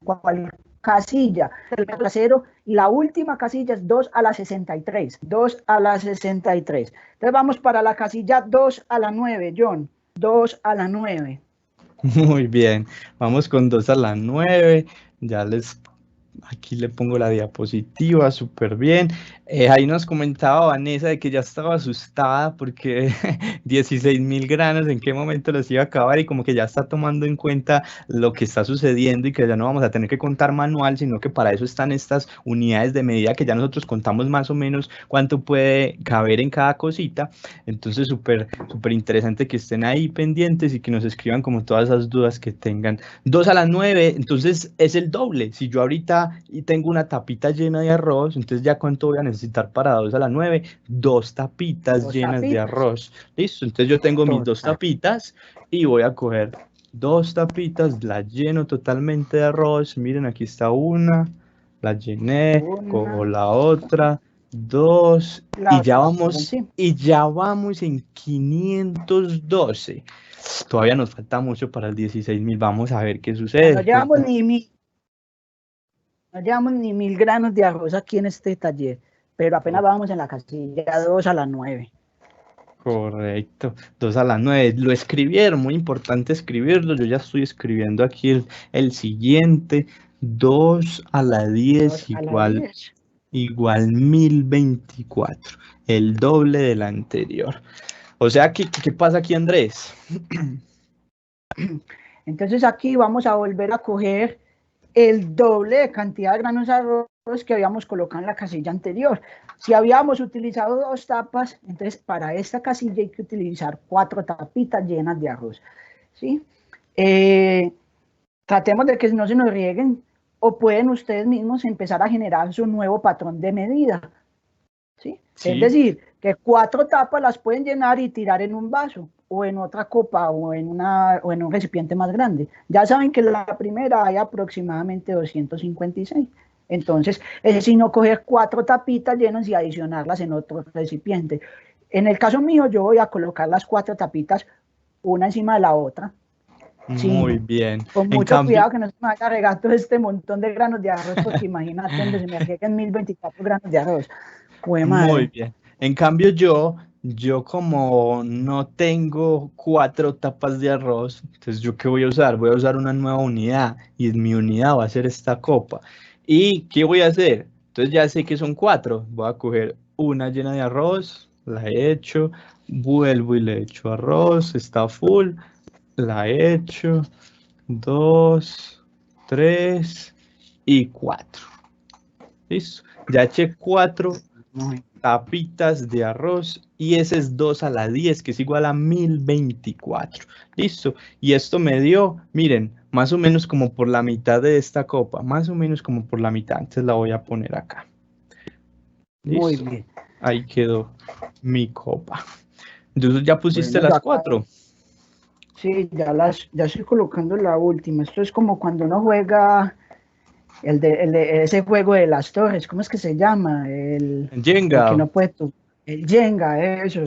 cuál casilla? El trasero y la última casilla es 2 a la 63. 2 a la 63. Entonces vamos para la casilla 2 a la 9, John. 2 a la 9.
Muy bien. Vamos con 2 a la 9. Ya aquí le pongo la diapositiva, súper bien. Ahí nos comentaba Vanessa de que ya estaba asustada porque 16.000 granos, en qué momento los iba a acabar y como que ya está tomando en cuenta lo que está sucediendo y que ya no vamos a tener que contar manual, sino que para eso están estas unidades de medida que ya nosotros contamos más o menos cuánto puede caber en cada cosita. Entonces, súper interesante que estén ahí pendientes y que nos escriban como todas esas dudas que tengan. 2 a las 9, entonces es el doble. Si yo ahorita tengo una tapita llena de arroz, entonces ya cuánto voy a necesitar para 2 a las 9, 2 tapitas llenas de arroz. Listo, entonces yo tengo mis 2 tapitas y voy a coger 2 tapitas, las lleno totalmente de arroz. Miren, aquí está una, la llené, cojo la otra, 2 y ya vamos en 512. Todavía nos falta mucho para el 16.000. Vamos a ver qué sucede.
No llevamos ni 1.000 granos de arroz aquí en este taller, pero apenas vamos en la casilla 2 a las 9.
Correcto, 2 a las 9. Lo escribieron, muy importante escribirlo. Yo ya estoy escribiendo aquí el siguiente. 2 a la 10 igual 1024, el doble del anterior. O sea, ¿qué pasa aquí, Andrés?
Entonces aquí vamos a volver a coger el doble de cantidad de granos de arroz que habíamos colocado en la casilla anterior. Si habíamos utilizado 2 tapas, entonces para esta casilla hay que utilizar 4 tapitas llenas de arroz. ¿Sí? Tratemos de que no se nos rieguen, o pueden ustedes mismos empezar a generar su nuevo patrón de medida. ¿Sí? Sí. Es decir, que 4 tapas las pueden llenar y tirar en un vaso, o en otra copa, o en un recipiente más grande. Ya saben que la primera hay aproximadamente 256. Entonces, es sino coger 4 tapitas llenas y adicionarlas en otro recipiente. En el caso mío, yo voy a colocar las 4 tapitas una encima de la otra.
Muy bien.
Con mucho cuidado que no se me vaya a regar todo este montón de granos de arroz, porque imagínate donde se me rieguen 1024 granos de arroz.
Muy bien. En cambio yo como no tengo 4 tapas de arroz, entonces ¿yo qué voy a usar? Voy a usar una nueva unidad y mi unidad va a ser esta copa. ¿Y qué voy a hacer? Entonces ya sé que son 4. Voy a coger una llena de arroz, la echo, vuelvo y le echo arroz, está full, la echo, 2, 3 y 4. ¿Listo? Ya eché 4 tapitas de arroz y ese es 2 a la 10, que es igual a 1024. Listo. Y esto me dio, miren, más o menos como por la mitad de esta copa, más o menos como por la mitad. Entonces la voy a poner acá. ¿Listo?
Muy bien.
Ahí quedó mi copa. Entonces ya pusiste las 4.
Sí, ya estoy colocando la última. Esto es como cuando uno juega ese juego de las torres, ¿cómo es que se llama? El
Jenga.
El que no puede el Jenga, eso.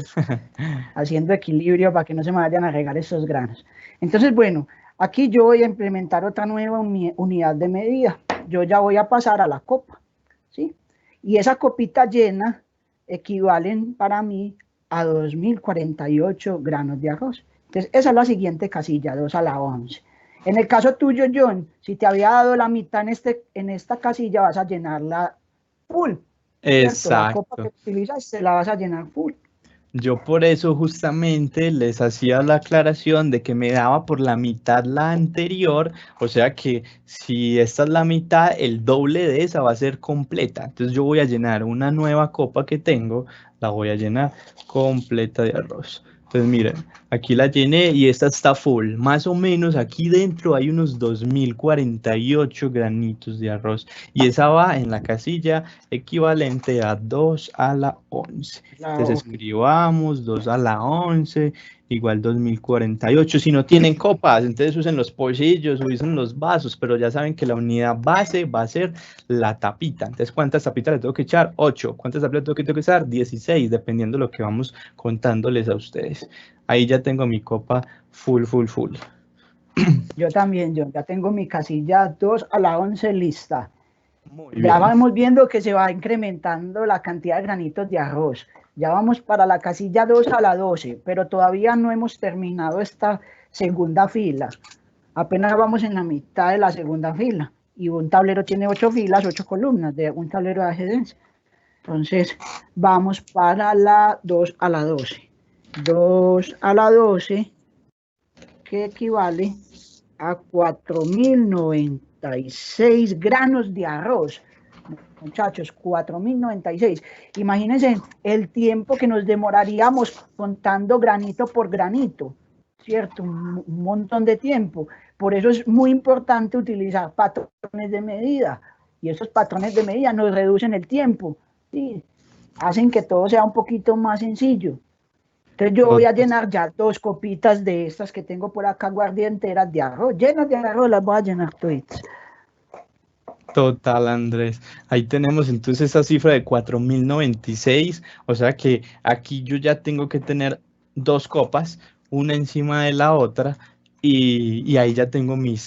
Haciendo equilibrio para que no se me vayan a regar esos granos. Entonces, bueno, aquí yo voy a implementar otra nueva unidad de medida. Yo ya voy a pasar a la copa, ¿sí? Y esa copita llena equivalen para mí a 2048 granos de arroz. Entonces, esa es la siguiente casilla, 2 a la 11. En el caso tuyo, John, si te había dado la mitad en esta casilla, vas a llenarla full.
Exacto.
La copa que utilizas se la vas a llenar full.
Yo por eso justamente les hacía la aclaración de que me daba por la mitad la anterior, o sea que si esta es la mitad, el doble de esa va a ser completa. Entonces yo voy a llenar una nueva copa que tengo, la voy a llenar completa de arroz. Entonces miren, aquí la llené y esta está full. Más o menos aquí dentro hay unos 2048 granitos de arroz y esa va en la casilla equivalente a 2 a la 11. Entonces escribamos 2 a la 11 igual 2048. Si no tienen copas, entonces usen los pocillos, usen los vasos, pero ya saben que la unidad base va a ser la tapita. Entonces, ¿cuántas tapitas le tengo que echar? 8. ¿Cuántas tapitas tengo que echar? 16, dependiendo de lo que vamos contándoles a ustedes. Ahí ya tengo mi copa full.
Yo también, yo ya tengo mi casilla 2 a la 11 lista.
Muy
Ya
bien.
vamos viendo que se va incrementando la cantidad de granitos de arroz. Ya vamos para la casilla 2 a la 12, pero todavía no hemos terminado esta segunda fila. Apenas vamos en la mitad de la segunda fila. Y un tablero tiene 8 filas, 8 columnas de un tablero de ajedrez. Entonces, vamos para la 2 a la 12. 2 a la 12, que equivale a 4.096 granos de arroz. Muchachos, 4.096. Imagínense el tiempo que nos demoraríamos contando granito por granito, ¿cierto? Un montón de tiempo. Por eso es muy importante utilizar patrones de medida. Y esos patrones de medida nos reducen el tiempo, ¿sí? Hacen que todo sea un poquito más sencillo. Entonces yo voy a llenar ya 2 copitas de estas que tengo por acá guardienteras de arroz. Llenas de arroz las voy a llenar todas.
Total, Andrés. Ahí tenemos entonces esa cifra de 4.096, o sea que aquí yo ya tengo que tener 2 copas, una encima de la otra, y ahí ya tengo mi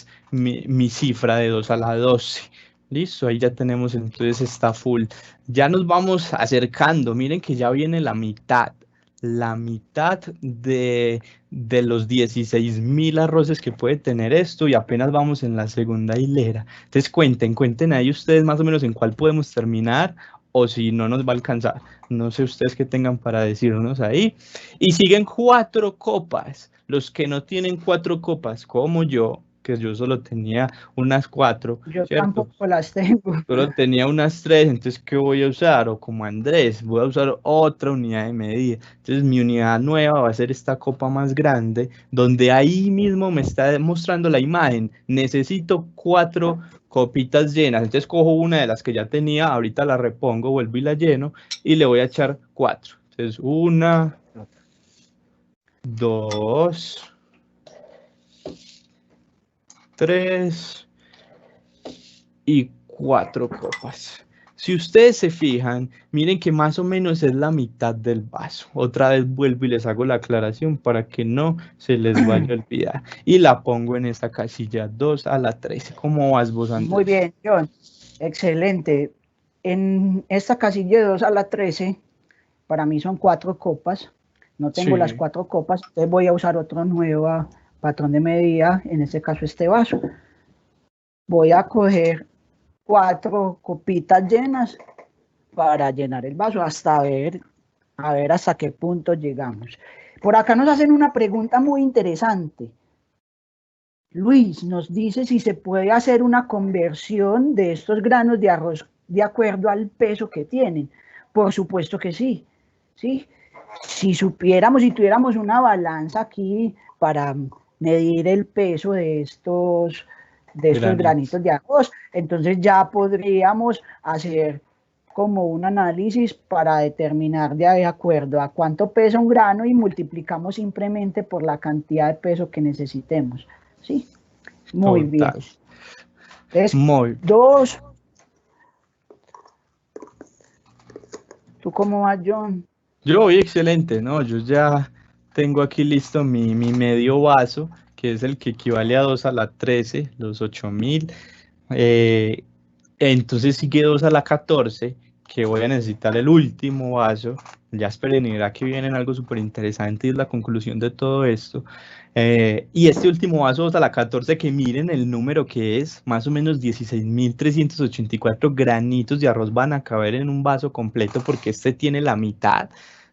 cifra de 2 a la 12. Listo, ahí ya tenemos entonces está full. Ya nos vamos acercando, miren que ya viene la mitad de los 16.000 arroces que puede tener esto y apenas vamos en la segunda hilera. Entonces cuenten ahí ustedes más o menos en cuál podemos terminar o si no nos va a alcanzar. No sé ustedes qué tengan para decirnos ahí. Y siguen 4 copas. Los que no tienen 4 copas, como yo, que yo solo tenía unas 4,
Yo
¿cierto?
tampoco las tengo.
Solo tenía unas 3, entonces ¿qué voy a usar? O como Andrés, voy a usar otra unidad de medida. Entonces mi unidad nueva va a ser esta copa más grande, donde ahí mismo me está mostrando la imagen. Necesito 4 copitas llenas. Entonces cojo una de las que ya tenía, ahorita la repongo, vuelvo y la lleno y le voy a echar 4. Entonces 1, 2, 3 y 4 copas. Si ustedes se fijan, miren que más o menos es la mitad del vaso. Otra vez vuelvo y les hago la aclaración para que no se les vaya a olvidar. Y la pongo en esta casilla 2 a la 13. ¿Cómo vas vos, Andrés?
Muy bien, John. Excelente. En esta casilla de 2 a la 13, para mí son 4 copas. No tengo las 4 copas, entonces voy a usar otro nuevo patrón de medida, en este caso este vaso. Voy a coger 4 copitas llenas para llenar el vaso hasta a ver hasta qué punto llegamos. Por acá nos hacen una pregunta muy interesante. Luis nos dice si se puede hacer una conversión de estos granos de arroz de acuerdo al peso que tienen. Por supuesto que sí, ¿sí? Si supiéramos, si tuviéramos una balanza aquí para medir el peso de estos granitos de arroz, entonces ya podríamos hacer como un análisis para determinar de acuerdo a cuánto pesa un grano y multiplicamos simplemente por la cantidad de peso que necesitemos. Sí, muy bien. Entonces,
muy
2. ¿Tú cómo vas, John?
Yo voy excelente, ¿no? Yo ya tengo aquí listo mi medio vaso, que es el que equivale a 2 a la 13, los 8.000. Entonces sigue 2 a la 14, que voy a necesitar el último vaso. Ya esperen, y verá que viene algo súper interesante y es la conclusión de todo esto. Y este último vaso 2 a la 14, que miren el número que es, más o menos 16.384 granitos de arroz van a caber en un vaso completo porque este tiene la mitad,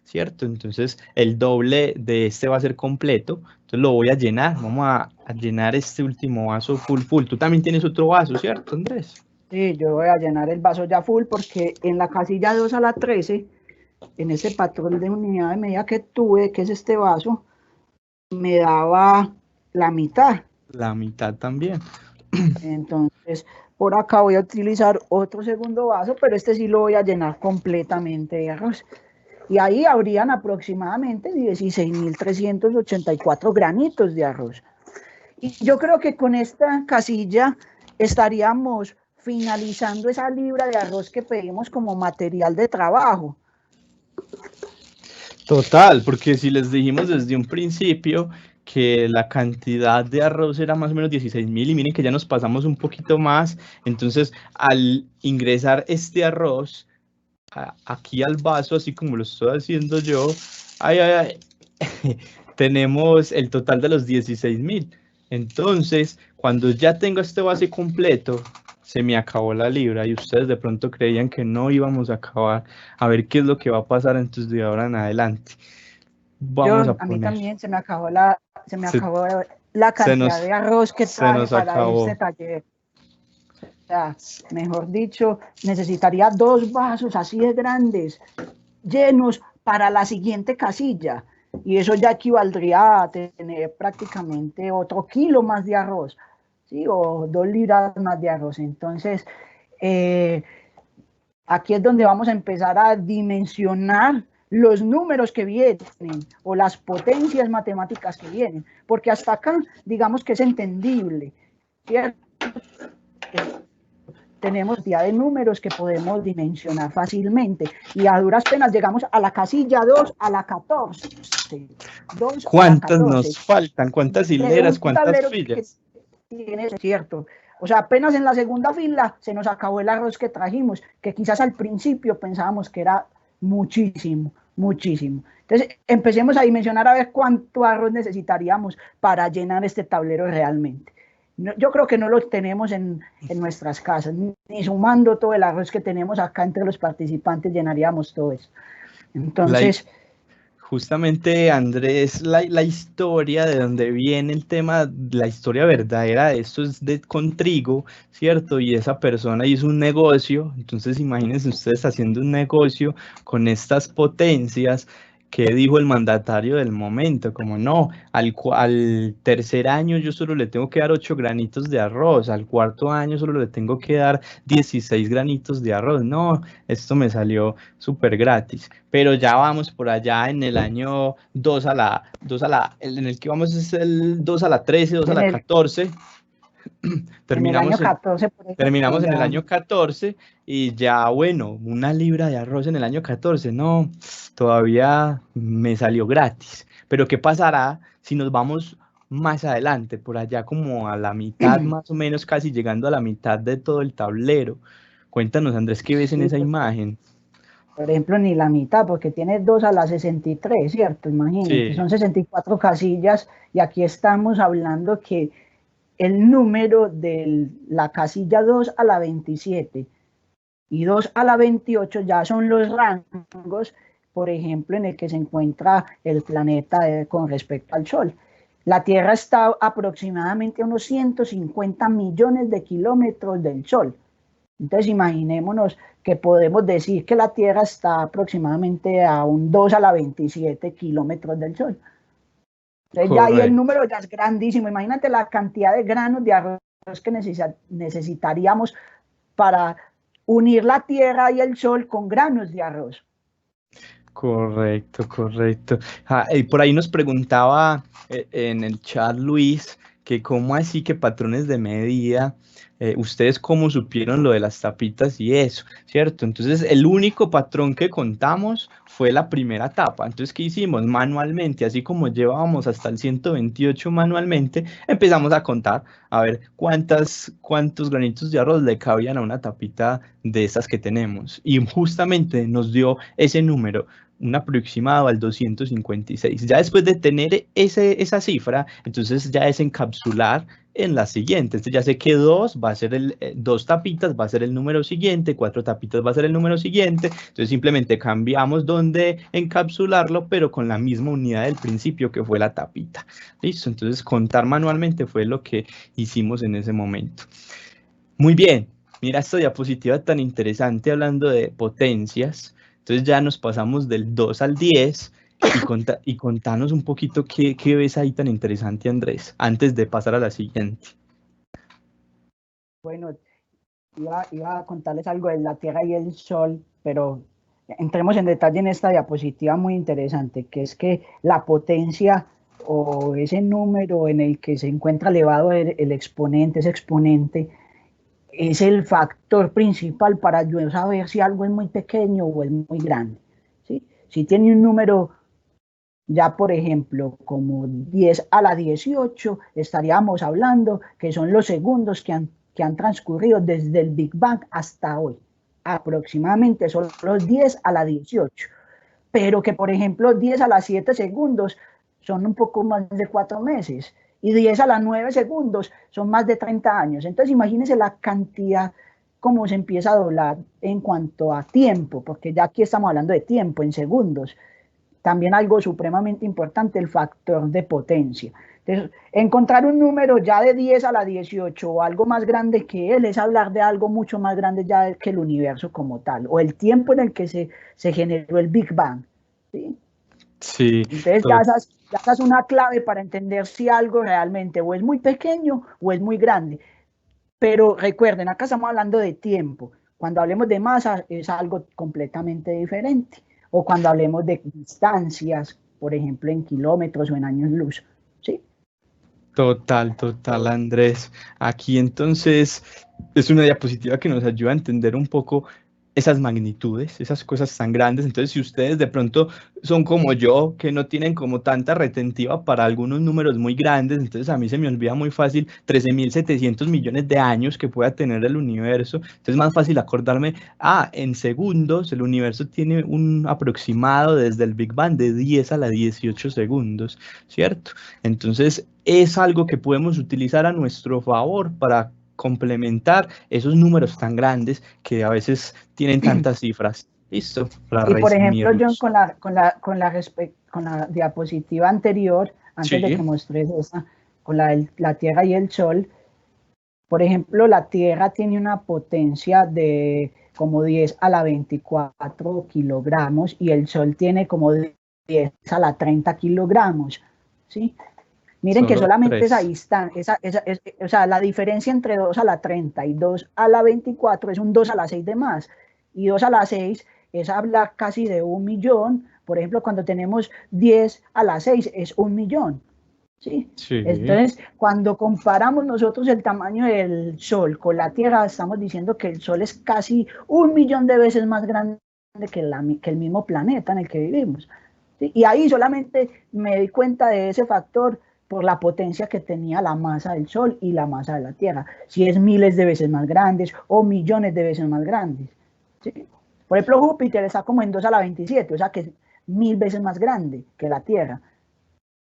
¿cierto? Entonces el doble de este va a ser completo, entonces lo voy a llenar, vamos a llenar este último vaso full. Tú también tienes otro vaso, ¿cierto, Andrés?
Sí, yo voy a llenar el vaso ya full porque en la casilla 2 a la 13, en ese patrón de unidad de medida que tuve, que es este vaso, me daba la mitad.
La mitad también.
Entonces, por acá voy a utilizar otro segundo vaso, pero este sí lo voy a llenar completamente de arroz. Y ahí habrían aproximadamente 16.384 granitos de arroz. Y yo creo que con esta casilla estaríamos finalizando esa libra de arroz que pedimos como material de trabajo.
Total, porque si les dijimos desde un principio que la cantidad de arroz era más o menos 16.000 y miren que ya nos pasamos un poquito más, entonces al ingresar este arroz aquí al vaso, así como lo estoy haciendo yo, tenemos el total de los 16.000. Entonces, cuando ya tengo este base completo, se me acabó la libra y ustedes de pronto creían que no íbamos a acabar. A ver qué es lo que va a pasar entonces de ahora en adelante. Vamos a
A mí
poner.
también se me acabó la cantidad de arroz que traje para este taller. O sea, mejor dicho, necesitaría 2 vasos así de grandes, llenos para la siguiente casilla. Y eso ya equivaldría a tener prácticamente otro kilo más de arroz, ¿sí? O 2 libras más de arroz. Entonces, aquí es donde vamos a empezar a dimensionar los números que vienen o las potencias matemáticas que vienen, porque hasta acá digamos que es entendible, ¿cierto? Tenemos cantidad de números que podemos dimensionar fácilmente y a duras penas llegamos a la casilla 2 a la 14.
¿Cuántas nos faltan? ¿Cuántas hileras? ¿Cuántas filas?
Tiene, cierto. O sea, apenas en la segunda fila se nos acabó el arroz que trajimos, que quizás al principio pensábamos que era muchísimo. Entonces, empecemos a dimensionar a ver cuánto arroz necesitaríamos para llenar este tablero realmente. Yo creo que no lo tenemos en nuestras casas, ni sumando todo el arroz que tenemos acá entre los participantes llenaríamos todo eso. Entonces...
Justamente, Andrés, la historia de donde viene el tema, la historia verdadera de esto es con trigo, ¿cierto? Y esa persona hizo un negocio, entonces imagínense ustedes haciendo un negocio con estas potencias. ¿Qué dijo el mandatario del momento? Como no, al tercer año yo solo le tengo que dar 8 granitos de arroz, al cuarto año solo le tengo que dar 16 granitos de arroz. No, esto me salió súper gratis, pero ya vamos por allá en el año 2 en el que vamos es el 2 a la 13, 2 a la 14. Terminamos en el año 14 y ya, bueno, una libra de arroz en el año 14, no, todavía me salió gratis. Pero ¿qué pasará si nos vamos más adelante, por allá como a la mitad, más o menos, casi llegando a la mitad de todo el tablero? Cuéntanos, Andrés, ¿qué ves en esa imagen?
Por ejemplo, ni la mitad, porque tiene 2 a la 63, ¿cierto? Imagínense, sí. Son 64 casillas y aquí estamos hablando que el número de la casilla 2 a la 27 y 2 a la 28 ya son los rangos, por ejemplo, en el que se encuentra el planeta con respecto al Sol. La Tierra está aproximadamente a unos 150 millones de kilómetros del Sol. Entonces, imaginémonos que podemos decir que la Tierra está aproximadamente a un 2 a la 27 kilómetros del Sol. Entonces, ya ahí el número ya es grandísimo. Imagínate la cantidad de granos de arroz que necesitaríamos para unir la Tierra y el Sol con granos de arroz.
Correcto. Y por ahí nos preguntaba en el chat Luis que cómo así que patrones de medida, ustedes cómo supieron lo de las tapitas y eso, ¿cierto? Entonces el único patrón que contamos fue la primera tapa. Entonces, ¿qué hicimos? Manualmente, así como llevábamos hasta el 128 manualmente, empezamos a contar a ver cuántos granitos de arroz le cabían a una tapita de esas que tenemos. Y justamente nos dio ese número. un aproximado al 256. Ya después de tener esa cifra, entonces ya es encapsular en la siguiente. Entonces ya sé que 2 va a ser dos tapitas, va a ser el número siguiente, 4 tapitas va a ser el número siguiente. Entonces simplemente cambiamos dónde encapsularlo, pero con la misma unidad del principio que fue la tapita. ¿Listo? Entonces contar manualmente fue lo que hicimos en ese momento. Muy bien. Mira esta diapositiva tan interesante hablando de potencias. Entonces ya nos pasamos del 2 al 10 y contanos un poquito qué ves ahí tan interesante, Andrés, antes de pasar a la siguiente.
Bueno, iba a contarles algo de la Tierra y el Sol, pero entremos en detalle en esta diapositiva muy interesante, que es que la potencia o ese número en el que se encuentra elevado el exponente, ese exponente, es el factor principal para yo saber si algo es muy pequeño o es muy grande. ¿Sí? Si tiene un número, ya por ejemplo, como 10 a la 18, estaríamos hablando que son los segundos que han transcurrido desde el Big Bang hasta hoy. Aproximadamente son los 10 a la 18. Pero que, por ejemplo, 10 a las 7 segundos son un poco más de 4 meses y 10 a las 9 segundos son más de 30 años. Entonces, imagínense la cantidad, cómo se empieza a doblar en cuanto a tiempo, porque ya aquí estamos hablando de tiempo en segundos. También algo supremamente importante, el factor de potencia. Entonces, encontrar un número ya de 10 a la 18 o algo más grande que él es hablar de algo mucho más grande ya que el universo como tal, o el tiempo en el que se generó el Big Bang. ¿Sí?
Sí.
Entonces ya es una clave para entender si algo realmente o es muy pequeño o es muy grande. Pero recuerden, acá estamos hablando de tiempo. Cuando hablemos de masa es algo completamente diferente. O cuando hablemos de distancias, por ejemplo, en kilómetros o en años luz. ¿Sí?
Total, Andrés. Aquí entonces es una diapositiva que nos ayuda a entender un poco esas magnitudes, esas cosas tan grandes. Entonces, si ustedes de pronto son como yo, que no tienen como tanta retentiva para algunos números muy grandes, entonces a mí se me olvida muy fácil 13.700 millones de años que pueda tener el universo. Entonces es más fácil acordarme, en segundos el universo tiene un aproximado desde el Big Bang de 10 a la 18 segundos, ¿cierto? Entonces es algo que podemos utilizar a nuestro favor para complementar esos números tan grandes que a veces tienen tantas cifras. Listo, para
Y por ejemplo, John,
resumirlos.
con la diapositiva anterior, antes de que
Sí,
mostres esa, con la Tierra y el Sol, por ejemplo, la Tierra tiene una potencia de como 10 a la 24 kilogramos y el Sol tiene como 10 a la 30 kilogramos. ¿Sí? Miren que
solo
solamente esa
3.
distancia, o sea, la diferencia entre 2 a la 30 y 2 a la 24 es un 2 a la 6 de más. Y 2 a la 6 es hablar casi de 1.000.000. Por ejemplo, cuando tenemos 10 a la 6 es 1.000.000. ¿Sí?
Sí,
Entonces, cuando comparamos nosotros el tamaño del Sol con la Tierra, estamos diciendo que el Sol es casi 1.000.000 de veces más grande que el mismo planeta en el que vivimos. ¿Sí? Y ahí solamente me di cuenta de ese factor por la potencia que tenía la masa del Sol y la masa de la Tierra. Si es miles de veces más grandes o millones de veces más grandes. ¿Sí? Por ejemplo, Júpiter está como en 2 a la 27, o sea que es 1.000 veces más grande que la Tierra,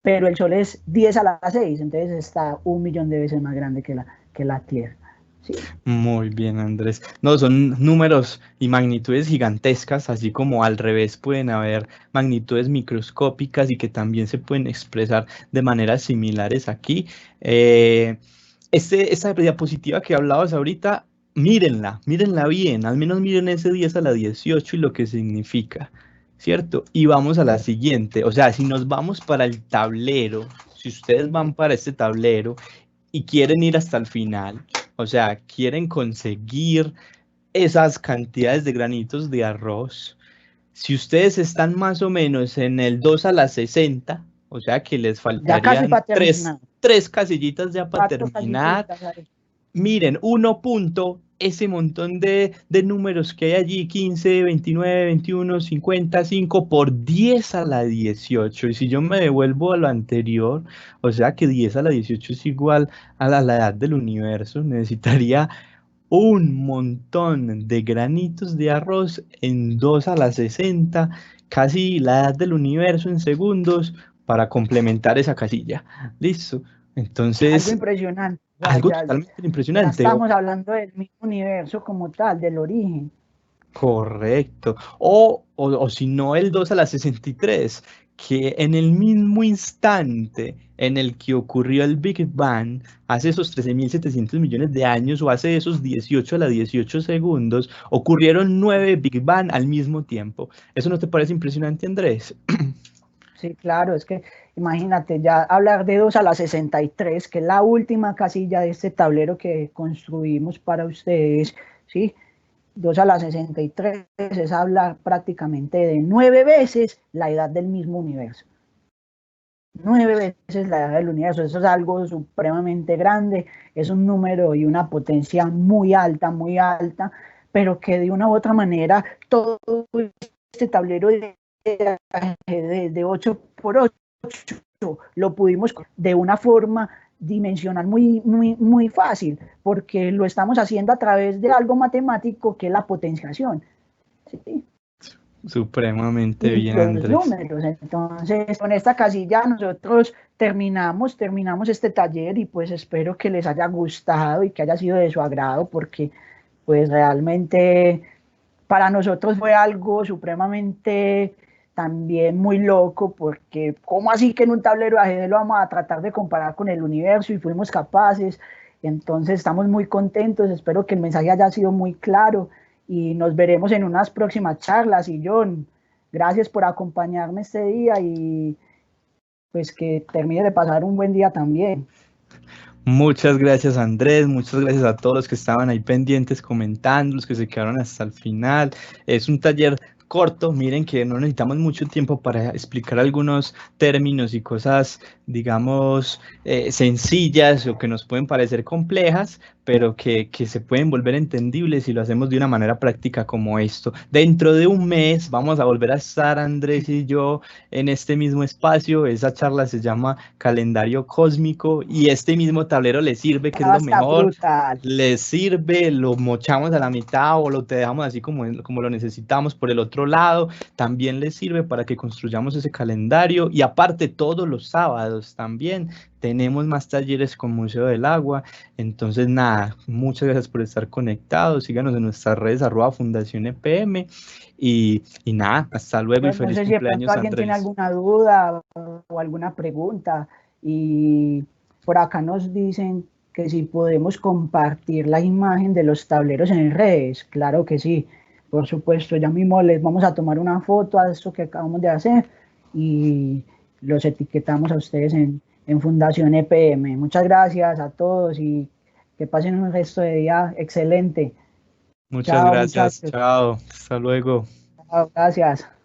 pero el Sol es 10 a la 6, entonces está 1.000.000 de veces más grande que la Tierra. ¿Sí?
muy bien, Andrés. No, son números y magnitudes gigantescas, así como al revés pueden haber magnitudes microscópicas y que también se pueden expresar de maneras similares aquí. Esta diapositiva que hablabas ahorita, mírenla bien, al menos miren ese 10 a la 18 y lo que significa, ¿cierto? Y vamos a la siguiente, o sea, si nos vamos para el tablero, si ustedes van para este tablero y quieren ir hasta el final, o sea, quieren conseguir esas cantidades de granitos de arroz, si ustedes están más o menos en el 2 a la 60, o sea que les
Ya casi
faltarían
para terminar.
tres casillitas ya para
4
terminar.
casitas ahí.
Miren, uno punto, ese montón de números que hay allí, 15, 29, 21, 55 por 10 a la 18. Y si yo me devuelvo a lo anterior, o sea que 10 a la 18 es igual a la edad del universo, necesitaría un montón de granitos de arroz en 2 a la 60 casi la edad del universo en segundos para complementar esa casilla. ¿Listo?
Algo
Entonces,
impresionante. O sea,
algo totalmente
ya
impresionante.
estamos hablando del mismo universo como tal, del origen.
Correcto. O si no, el 2 a la 63, que en el mismo instante en el que ocurrió el Big Bang, hace esos 13.700 millones de años o hace esos 18 a la 18 segundos, ocurrieron 9 Big Bang al mismo tiempo. ¿Eso no te parece impresionante, Andrés?
Sí, claro, es que imagínate ya hablar de 2 a la 63, que es la última casilla de este tablero que construimos para ustedes, ¿sí? 2 a la 63 es hablar prácticamente de 9 veces la edad del mismo universo. 9 veces la edad del universo, eso es algo supremamente grande, es un número y una potencia muy alta, pero que de una u otra manera todo este tablero de 8 por 8 lo pudimos de una forma dimensional muy fácil, porque lo estamos haciendo a través de algo matemático que es la potenciación. ¿Sí?
Supremamente
Y
bien,
los
Andrés.
números. Entonces, con esta casilla nosotros terminamos este taller y pues espero que les haya gustado y que haya sido de su agrado porque pues realmente para nosotros fue algo supremamente también muy loco porque ¿cómo así que en un tablero de ajedrez lo vamos a tratar de comparar con el universo y fuimos capaces? Entonces estamos muy contentos, espero que el mensaje haya sido muy claro y nos veremos en unas próximas charlas. Y John, gracias por acompañarme este día y pues que termine de pasar un buen día también.
Muchas gracias, Andrés. Muchas gracias a todos los que estaban ahí pendientes comentando, los que se quedaron hasta el final. Es un taller corto. Miren que no necesitamos mucho tiempo para explicar algunos términos y cosas, digamos, sencillas o que nos pueden parecer complejas, pero que se pueden volver entendibles si lo hacemos de una manera práctica como esto. Dentro de un mes vamos a volver a estar Andrés y yo en este mismo espacio. Esa charla se llama Calendario Cósmico y este mismo tablero le sirve, que es lo
Hasta
mejor.
brutal.
Le sirve, lo mochamos a la mitad o lo te dejamos así como lo necesitamos por el otro lado. También le sirve para que construyamos ese calendario y aparte todos los sábados también tenemos más talleres con Museo del Agua. Entonces nada, muchas gracias por estar conectados. Síganos en nuestras redes @Fundación EPM y nada, hasta luego y
Pues no
feliz
sé si de pronto
cumpleaños,
alguien tiene
Andrés.
alguna duda o alguna pregunta y por acá nos dicen que si podemos compartir la imagen de los tableros en redes. Claro que sí, por supuesto, ya mismo les vamos a tomar una foto a esto que acabamos de hacer y los etiquetamos a ustedes en Fundación EPM. Muchas gracias a todos y que pasen un resto de día excelente.
Muchas
Chao,
gracias,
muchachos.
chao, hasta luego.
Chao, gracias.